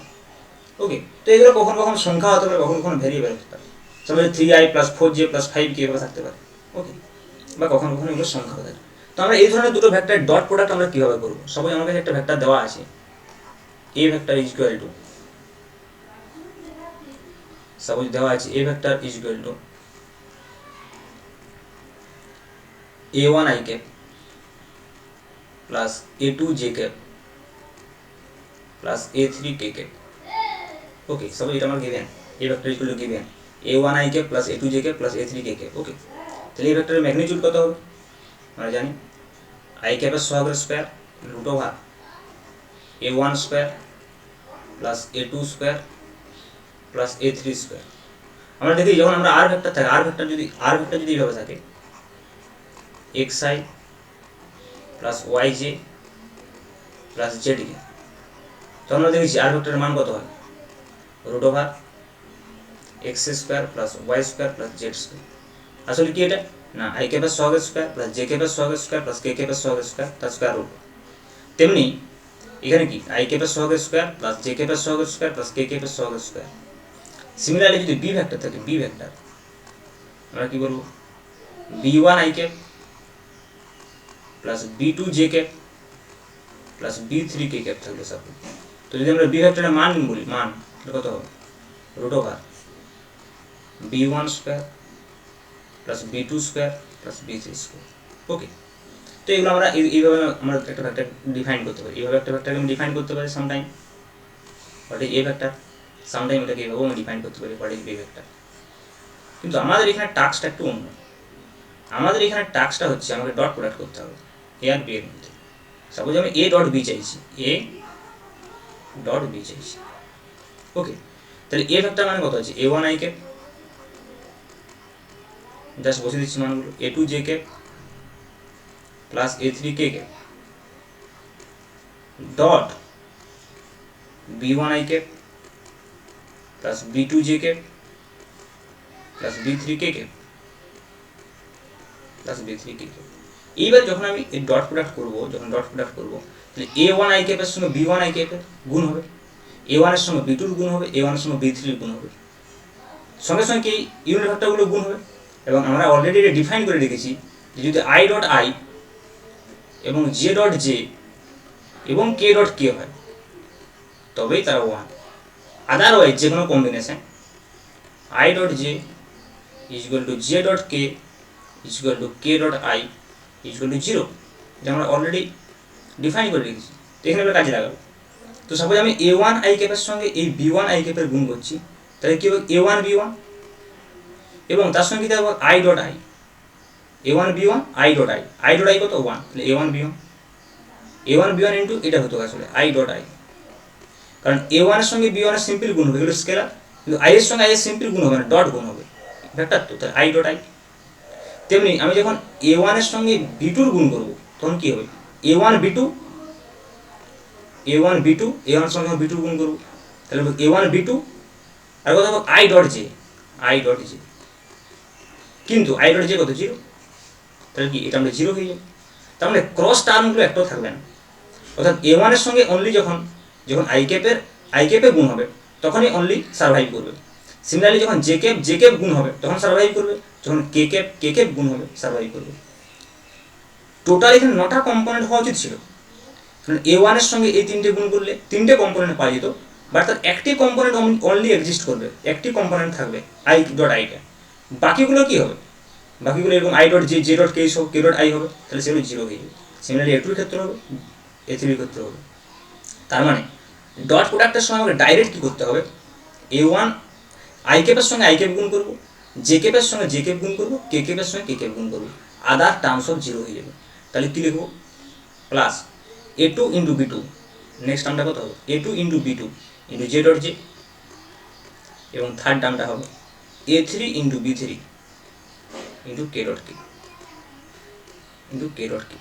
ওকে, তো এগুলো কখনো কখনো সংখ্যা হতে পারে, কখনো কখনো ভ্যারিয়েবল হতে পারে, তবে 3i plus 4j plus 5k এভাবে থাকতে পারে। ওকে, বা কখনো কখনো এগুলো সংখ্যা হতে পারে। তো আমরা এই ধরনের দুটো ভেক্টরের ডট প্রোডাক্ট আমরা কীভাবে করবো, সবাই আমার কাছে একটা ভেক্টর দেওয়া আছে এ vector is equal two, suppose দেওয়া আছে এ vector is equal to a1 i cap plus a2 j cap plus a3 k cap. ওকে, সব এটা আমার গিভেন, এই vector equal to given a1 i cap plus a2 j cap plus a3 k cap. ওকে, তাহলে এই ভেক্টরের magnitude কত হবে আমরা জানি, i cap এর সহগের square root over a1 square plus a2 square plus a3 square. আমরা দেখি যখন আমরা আর ভেক্টর থাকে, আর ভেক্টর যদি এইভাবে থাকে xi plus yj plus zk, তখন আমরা দেখেছি আর ভেক্টরের মান কত হয়, root over x square plus y square plus z square. আসলে কি এটা না, i ক্যাপের সহগের স্কয়ার প্লাস j ক্যাপের সহগের স্কয়ার প্লাস k ক্যাপের সহগের স্কয়ার তার স্কয়ার রুট। তেমনি এখানে কি i ক্যাপের সহগের স্কয়ার প্লাস j ক্যাপের সহগের স্কয়ার প্লাস k ক্যাপের সহগের স্কয়ার। সিমিলারলি যদি b ভেক্টর থাকে, b ভেক্টর আমরা কি বলবো, b1 i cap plus b2 j cap plus b3 k cap থাকবে সাপোজ। তো যদি আমরা b ভেক্টরের মান বলি, মান কত হবে, root over b1 square plus b2 square plus b3 square. Okay, তো এগুলো আমরা এইভাবে আমরা একটা ভেক্টর ডিফাইন করতে পারি, এইভাবে একটা ভেক্টরকে আমি ডিফাইন করতে পারি sometime what is a vector, sometime এটাকে এইভাবেও আমি ডিফাইন করতে পারি হোয়াট ইজ বি ভেক্টর। কিন্তু আমাদের এখানে টাস্কটা একটু অন্য, আমাদের এখানে টাস্কটা হচ্ছে আমাকে ডট প্রোডাক্ট করতে হবে এ আর বি এর মধ্যে। সাপোজ আমি এ ডট বি চাইছি, এ ডট বি চাইছি। ওকে, তাহলে এ ভেক্টর মানে কত আছে, a1 i ক্যাপ, জাস্ট বসে দিচ্ছি মানগুলো, a2 j cap plus a3 k cap dot b1 i cap plus b2 j cap plus b3 k cap plus b3 k cap. এইবার যখন আমি এই ডট প্রোডাক্ট করবো, যখন ডট প্রোডাক্ট করবো তাহলে a1 i ক্যাপের সঙ্গে b1 i ক্যাপের গুণ হবে, a1 এর সঙ্গে b2 এর গুণ হবে, a1 এর সঙ্গে b3 এর গুণ হবে, সঙ্গে সঙ্গে কি ইউনিট ভেক্টরগুলো গুণ হবে। এবং আমরা অলরেডি এটা ডিফাইন করে রেখেছি যে যদি i ডট i এবং j ডট j এবং k ডট k হয় তবেই তারা 1, আদারওয়াইজ যে কোনো combination i dot j is equal two j dot k is equal two k dot i is equal to 0, এটা আমরা অলরেডি ডিফাইন করে রেখেছি। তো এখানে আমরা কাজে লাগাবো। তো সাপোজ আমি a1 i ক্যাপের সঙ্গে এই b1 i ক্যাপের গুণ করছি, তাহলে কি হবে a1 b1 এবং তার সঙ্গে কি হবে i dot i, a1 b1 i dot i কত 1, তাহলে a1 b1 ইন্টু এটা হতো আসলে i ডট i, কারণ a1 এর সঙ্গে b1 এর সিম্পল গুণ হবে, এগুলো স্কেলার, কিন্তু i এর সঙ্গে i এর সিম্পল গুণ হবে না, ডট গুণ হবে ভেক্টর, তো তাহলে i ডট i। তেমনি আমি যখন a1 এর সঙ্গে b2 এর গুণ করব তখন কি হবে a1 b2 a1 এর সঙ্গে b2 গুণ করব, তাহলে a1 b2 আর কত হবে i ডট j, কিন্তু i ডট j কত 0, তাহলে কি এটা আমরা 0 হয়ে যাবে। তার মানে ক্রস টার্মগুলো একটাও থাকবে না, অর্থাৎ a1 এর সঙ্গে অনলি যখন i ক্যাপের গুণ হবে তখনই অনলি সার্ভাইভ করবে। সিমিলারলি যখন j ক্যাপ গুণ হবে তখন সার্ভাইভ করবে, যখন k ক্যাপ গুণ হবে সার্ভাইভ করবে। টোটাল এখানে 9টা কম্পোনেন্ট হওয়া উচিত ছিল, কারণ a1 এর সঙ্গে এই 3টে গুণ করলে 3টে কম্পোনেন্ট পাওয়া যেত, বাট তার একটি কম্পোনেন্ট অনলি এক্সিস্ট করবে, একটি কম্পোনেন্ট থাকবে i ডট i টা, বাকিগুলো কি হবে, বাকিগুলো এরকম i dot j dot k সব k ডট i হবে, তাহলে সেগুলো 0 হয়ে যাবে। সিমিলারলি a2 এর ক্ষেত্রে হবে, a3 এর ক্ষেত্রে হবে। তার মানে ডট প্রোডাক্টের সময় আমাকে ডাইরেক্ট কী করতে হবে, a1 i ক্যাপের সঙ্গে i ক্যাপ গুণ করবো, j ক্যাপের সঙ্গে j ক্যাপ গুণ করবো, k ক্যাপের সঙ্গে k ক্যাপ গুণ করবো, আদার টার্মস অফ 0 হয়ে যাবে। তাহলে কী লিখবো, plus a2 into b2, next টার্মটা কত হবে a2 into b2 into j dot j, এবং থার্ড টার্মটা হবে a3 into b3 into k dot k।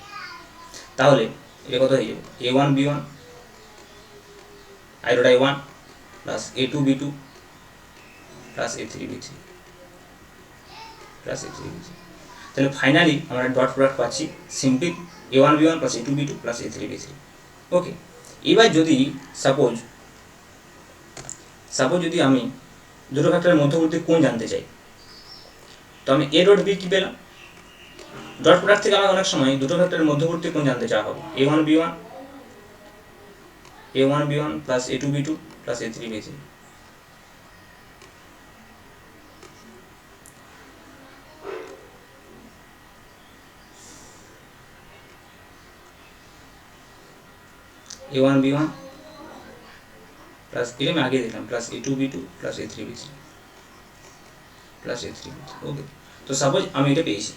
তাহলে এটা কত হয়ে যাবে a1 b1 i dot i1 plus a2 b2 plus a3 b3 plus a3 b3। তাহলে ফাইনালি আমরা ডট প্রোডাক্ট পাচ্ছি simple a1 b1 plus a2 b2 plus a3 b3। ওকে, এবার যদি সাপোজ যদি আমি দুটো ভেক্টরের মধ্যবর্তী কোণ জানতে চাই, তো আমি a ডট b কি পেলাম, ডট প্রোডাক্ট থেকে আমার অনেক সময় দুটো ভেক্টরের মধ্যবর্তী কোণ জানতে চাওয়া হবে a1 b1 plus a2 b2 plus a3 b3। A1 B1 plus এটা আমি আগে দিলাম plus A2 B2 plus A3 B3 plus A3 B3। ওকে, তো সাপোজ আমি এটা পেয়েছি।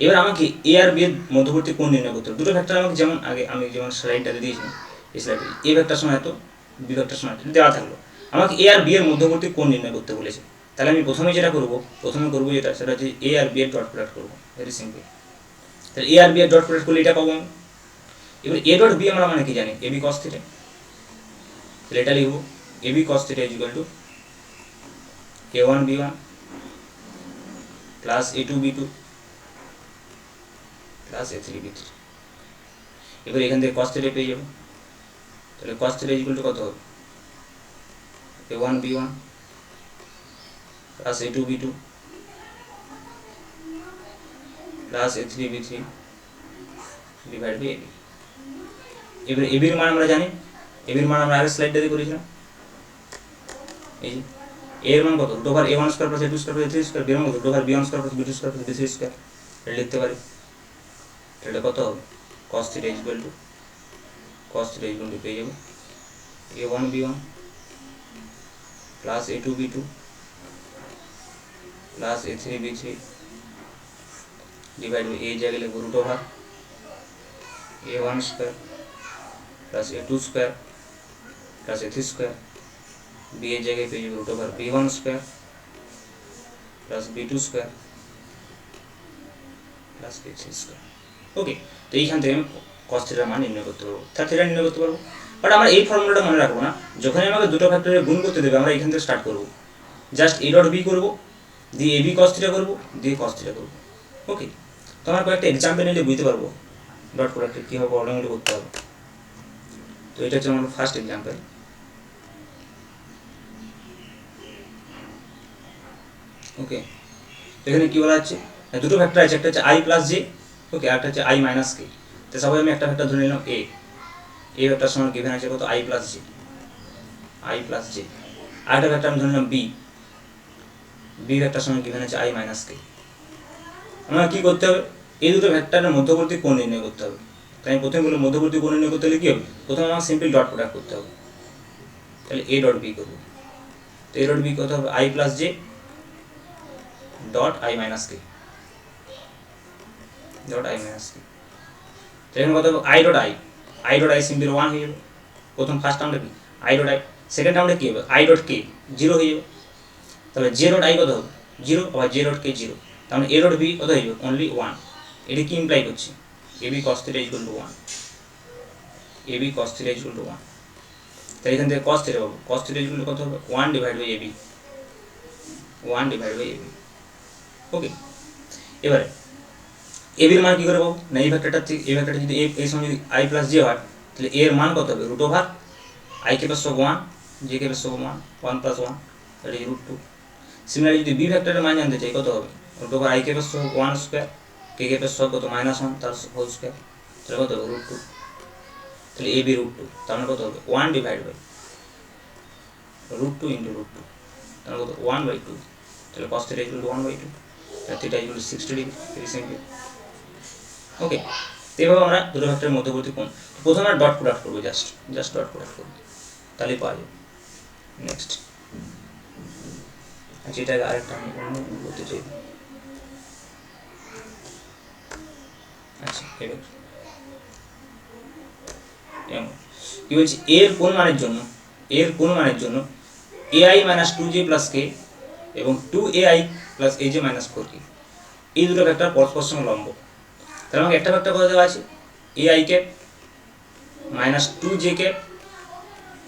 এবার আমাকে এ আর বি এর মধ্যবর্তী কোণ নির্ণয় করতে হবে। দুটো ভেক্টর আমাকে যেমন আগে আমি যেমন স্লাইডটাতে দিয়েছিলাম, এই স্লাইডে এ ভেক্টর সমান এত, বি ভেক্টর সমান এত দেওয়া থাকলো, আমাকে এ আর বি এর মধ্যবর্তী কোণ নির্ণয় করতে বলেছে। তাহলে আমি প্রথমে যেটা করবো যেটা সেটা হচ্ছে এ আর বি এর ডট প্রোডাক্ট করবো, ভেরি সিম্পল। তাহলে এ আর বি এর ডট প্রোডাক্ট করলে এটা পাবো আমি। এবার এ ডট বি আমরা মানে কি জানি, এ বি কস থিটা। তাহলে এটা লিখবো A B cos theta is equal to A1 B1 plus A2 B2 plus A3 B3। এবার এখান থেকে কস থিটা পেয়ে যাবো। তাহলে cos theta is equal to কত হবে, A1 B1 plus A2 B2 plus A3 B3 divide by A B. এবার এবির মান আমরা জানি, এবির মান আমরা আগের স্লাইডটাতে করেছিলাম। এই যে এর মান কত, root over A1 square plus A2 square plus A3 square, বির মান কত, root over B1 square plus B2 square plus B3 square. এটা লিখতে পারি। এটা কত হবে, cos theta is equal to পেয়ে যাবো A1 B1 plus A2 B2 plus A3 B3 divide by A জায়গায় লিখবো root over A1 square plus A2 square plus A3 square, B এর জায়গায় পেয়ে যাবো root over B1 square plus B2 square plus B3 square. Okay, তো এইখান থেকে আমি cos থিটার মান নির্ণয় করতে পারবো, তার থিটা নির্ণয় করতে পারবো। বাট আমরা এই ফর্মুলাটা মনে রাখবো না, যখনই আমাকে দুটো ফ্যাক্টরের গুণ করতে দেবে আমরা এখান থেকে স্টার্ট করবো। জাস্ট এ ডট বি করবো, দিয়ে এ বি cos থিটা করবো, দিয়ে cos থিটা করবো। ওকে, তো আমরা কয়েকটা এক্সাম্পল নিলে বুঝতে পারবো ডট প্রোডাক্টে কীভাবে প্রবলেমগুলো করতে হবে। তো এটা হচ্ছে আমার ফার্স্ট এক্সাম্পল। ওকে, তো এখানে কী বলা হচ্ছে, দুটো ফ্যাক্টর আছে, একটা হচ্ছে আই প্লাস জে, ওকে, একটা হচ্ছে আই মাইনাস কে। তো সবাই আমি একটা ভেক্টর ধরে নিলাম এ ভেক্টর সমান গিভেন আছে কত, আই প্লাস জে। আরেকটা ভেক্টর আমি ধরে নিলাম বি ভেক্টর সমান গিভেন আছে আই মাইনাস কে। আমার কী করতে হবে, এই দুটো ভেক্টরের মধ্যবর্তী কোণ নির্ণয় করতে হবে। তাই আমি প্রথমে বললাম মধ্যবর্তী কোণ নির্ণয় করতে হলে কী হবে, প্রথমে আমার সিম্পল ডট প্রোডাক্ট করতে হবে। তাহলে এ ডট বি করবো। তো এ ডট বি কত হবে, I plus J dot I minus K dot I minus K. তো এখানে কত হবে, আই ডট আই সিম্পল 1 হয়ে যাবে। প্রথম ফার্স্ট টার্মটা কি আই ডট আই, সেকেন্ড টার্মটা কী হবে আই ডট কে 0 হয়ে যাবে। তাহলে জে ডট আই কত হবে 0, আবার জে ডট কে 0। তার মানে এ ডট বি কত হয়ে যাবে অনলি 1। এটা কি ইমপ্লাই করছে, A B cos theta equal to 1, A B cos theta equal to 1। তাই এখান থেকে cos থিটা পাবো, cos থিটা ইকুয়াল টু কত হবে 1 divide by A B, 1 divide by A B. Okay, এবারে এ বির মান কী করে পাবো না, এই ভেক্টরটা থেকে এই ভেক্টরটা যদি এই সময় যদি আই প্লাস জে হয়, তাহলে এর মান কত হবে root over i k plus 1 j k plus 1 plus 1, তাহলে রুট 2। সিমিলারলি যদি বি ভেক্টরের মান জানতে চাই কত হবে, root over i k plus 1 square k k plus কত -1 তার হোল স্কোয়ার, তাহলে কত হবে রুট 2। তাহলে এ বি রুট 2, তার মানে কত হবে 1 divide by root 2 into root 2, তাহলে কত 1/2। তাহলে cos থিটা ইকুয়াল টু 1/2, তাহলে theta equal to 60 degree, very simple. Okay, তো এভাবে আমরা দুটো ভেক্টরের মধ্যবর্তী কোণ, প্রথমে আমরা ডট প্রোডাক্ট করবো, জাস্ট ডট প্রোডাক্ট করবো, তাহলেই পাওয়া যাবে। নেক্সট, আচ্ছা এটাকে আরেকটা আমি বলতে চাই। আচ্ছা এবার কি বলছি, এর কোন মানের জন্য ai মাইনাস 2j প্লাস কে এবং 2ai plus aj minus 4k এই দুটো ভেক্টর পরস্পর সঙ্গে লম্ব। তাহলে আমাকে একটা ভেক্টর কত দেওয়া আছে, ai cap minus 2j cap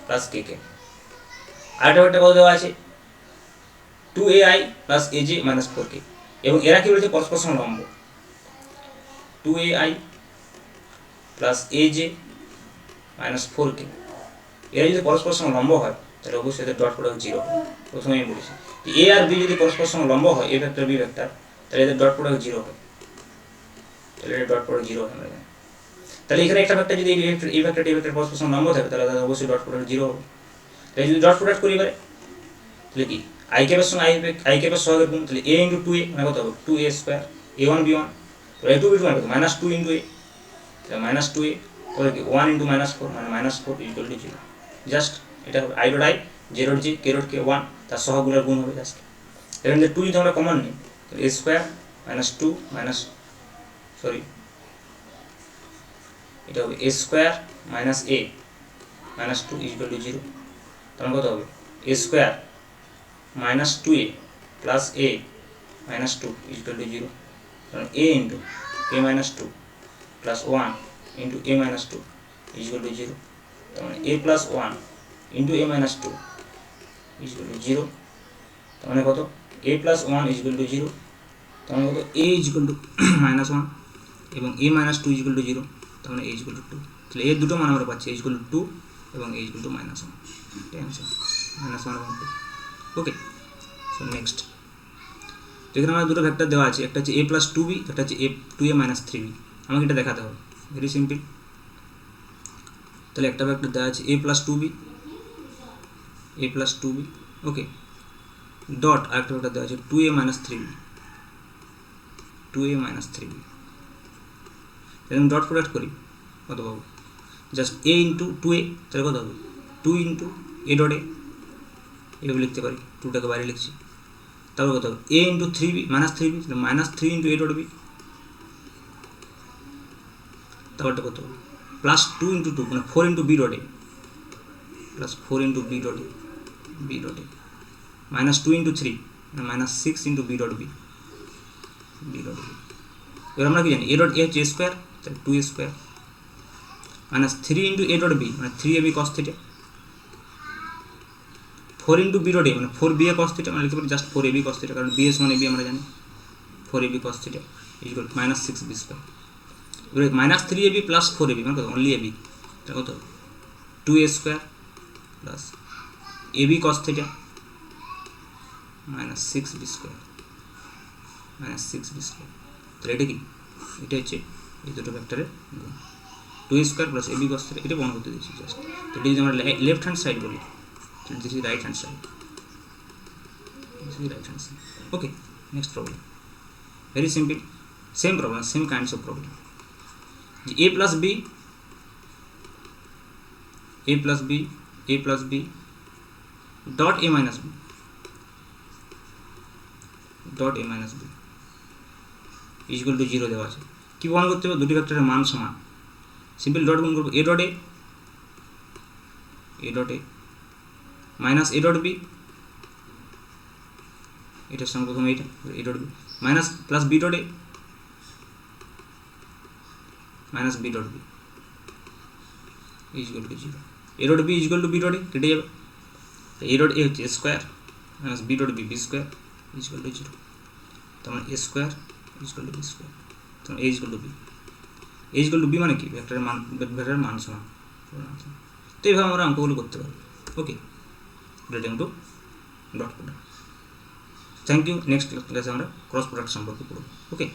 plus k cap. আরেকটা ভেক্টর কত দেওয়া আছে 2ai plus aj minus 4k, এবং এরা কি বলেছে পরস্পর সঙ্গে লম্ব। 2ai plus aj minus 4k এরা যদি পরস্পর সঙ্গে লম্ব হয় তাহলে অবশ্যই এদের ডট প্রোডাক্ট 0 হবে। প্রথমে আমি বলেছি এ আর বি যদি পরস্পর সঙ্গে লম্ব হয়, এ ভেক্টর বি ভেক্টর, তাহলে এদের ডট প্রোডাক্ট 0 হবে। তাহলে এর ডট প্রোডাক্ট 0 হবে। তাহলে এখানে একটা ভেক্টর যদি এই ভেক্টর পরস্পর সঙ্গে লম্ব থাকে, তাহলে তাদের অবশ্যই ডট প্রোডাক্ট 0 হবে। তাহলে যদি ডট প্রোডাক্ট করি এবারে, তাহলে কি আই ক্যাপের সঙ্গে আই ক্যাপের সহগের গুণ, তাহলে a ইন্টু 2a মানে কত হবে 2a স্কোয়ার, a1 b1, তাহলে a2 b2 মানে কত -2 ইন্টু a, তাহলে -2a, ওকে কি 1 ইন্টু -4 মানে -4 ইকুয়াল টু 0। জাস্ট এটা হবে i dot i j dot j k dot k 1 তার সহগুণের গুণ হবে জাস্ট। এখান থেকে 2 যদি আমরা কমন নিই তাহলে a square minus 2 minus sorry এটা হবে a square minus a minus 2 equal to 0। তখন কত হবে a square minus 2a plus a minus 2 equal to 0। কারণ a into a minus 2 plus 1 into a minus 2 equal to 0। তার মানে a plus 1 into a minus 2 equal to 0। তার মানে কত a plus 1 equal to 0। তার মানে কত a ইকুয়াল টু মাইনাস 1 এবং a মাইনাস 2 ইকুয়াল টু 0। তার মানে a ইকুয়াল টু 2। তাহলে এর দুটো মান আমরা পাচ্ছি a ইকুয়াল টু 2 এবং a ইকুয়াল টু মাইনাস 1। এটাই অ্যান্সার -1 এবং 2। ওকে, সো নেক্সট এখানে আমার দুটো ভেক্টর দেওয়া আছে, একটা হচ্ছে a প্লাস 2b, একটা হচ্ছে a 2a মাইনাস 3b। আমাকে এটা দেখাতে হবে, ভেরি সিম্পল। তাহলে একটা ভেক্টর দেওয়া আছে a plus 2b, okay, dot আরেকটা ভেক্টর দেওয়া আছে 2a মাইনাস 3b, এরকম ডট প্রোডাক্ট করি কত পাবো? জাস্ট a ইন্টু 2a, তাহলে কত হবে 2 ইন্টু a ডট a, এভাবে লিখতে পারি, 2টাকে বাইরে লিখছি। তারপর কত হবে a into 3b minus 3b, তাহলে minus 3 into a dot b। তারপরটা কত হবে প্লাস 2 ইন্টু 2 মানে 4 into b dot a, plus 4 into b dot a, minus 2 into 3 মানে minus 6 into b dot b। এবার আমরা কি জানি a ডট a হচ্ছে a স্কোয়ার, তাহলে 2a square minus 3 into a dot b মানে 3ab cos theta, 4 into b dot a মানে 4ba cos theta, মানে লিখতে পারি জাস্ট 4ab cos থিটা, কারণ b এর সমান ab আমরা জানি 4ab cos theta equal minus 6b square. এবার মাইনাস 3ab প্লাস 4ab মানে কত অনলি ab, এটা কত 2a square plus ab cos theta minus 6b square, তাহলে এটা কি? এটা হচ্ছে এই দুটো ভেক্টরের গুণ, 2a square plus ab cos theta. এটা বন্ধ করতে দিচ্ছি জাস্ট। এটা যদি আমরা লেফট হ্যান্ড সাইড বলি, this is right hand side, okay, next problem, very simple, same problem, same kinds of problem। a plus b dot a minus b equal to 0 দেওয়া আছে। কি প্রমাণ করতে হবে? দুটি ভেক্টরের মান সমান, সিম্পল ডট গুণ করবো, a dot a minus a dot b, এটার সঙ্গে প্রথমে এইটা a dot b minus plus b dot a minus b dot b equal to 0। a dot b equal to b dot a কেটে যাবে, a dot a হচ্ছে a square minus b dot b square equal to 0। তখন a square equal to b square, তখন a equal to b মানে কি? ভেক্টরের মান সমান। তো এইভাবে আমরা অঙ্কগুলো করতে পারি। Okay, relating to dot product. Thank you. Next ক্লাসে আমরা ক্রস প্রোডাক্ট সম্পর্কে পড়ব। ওকে।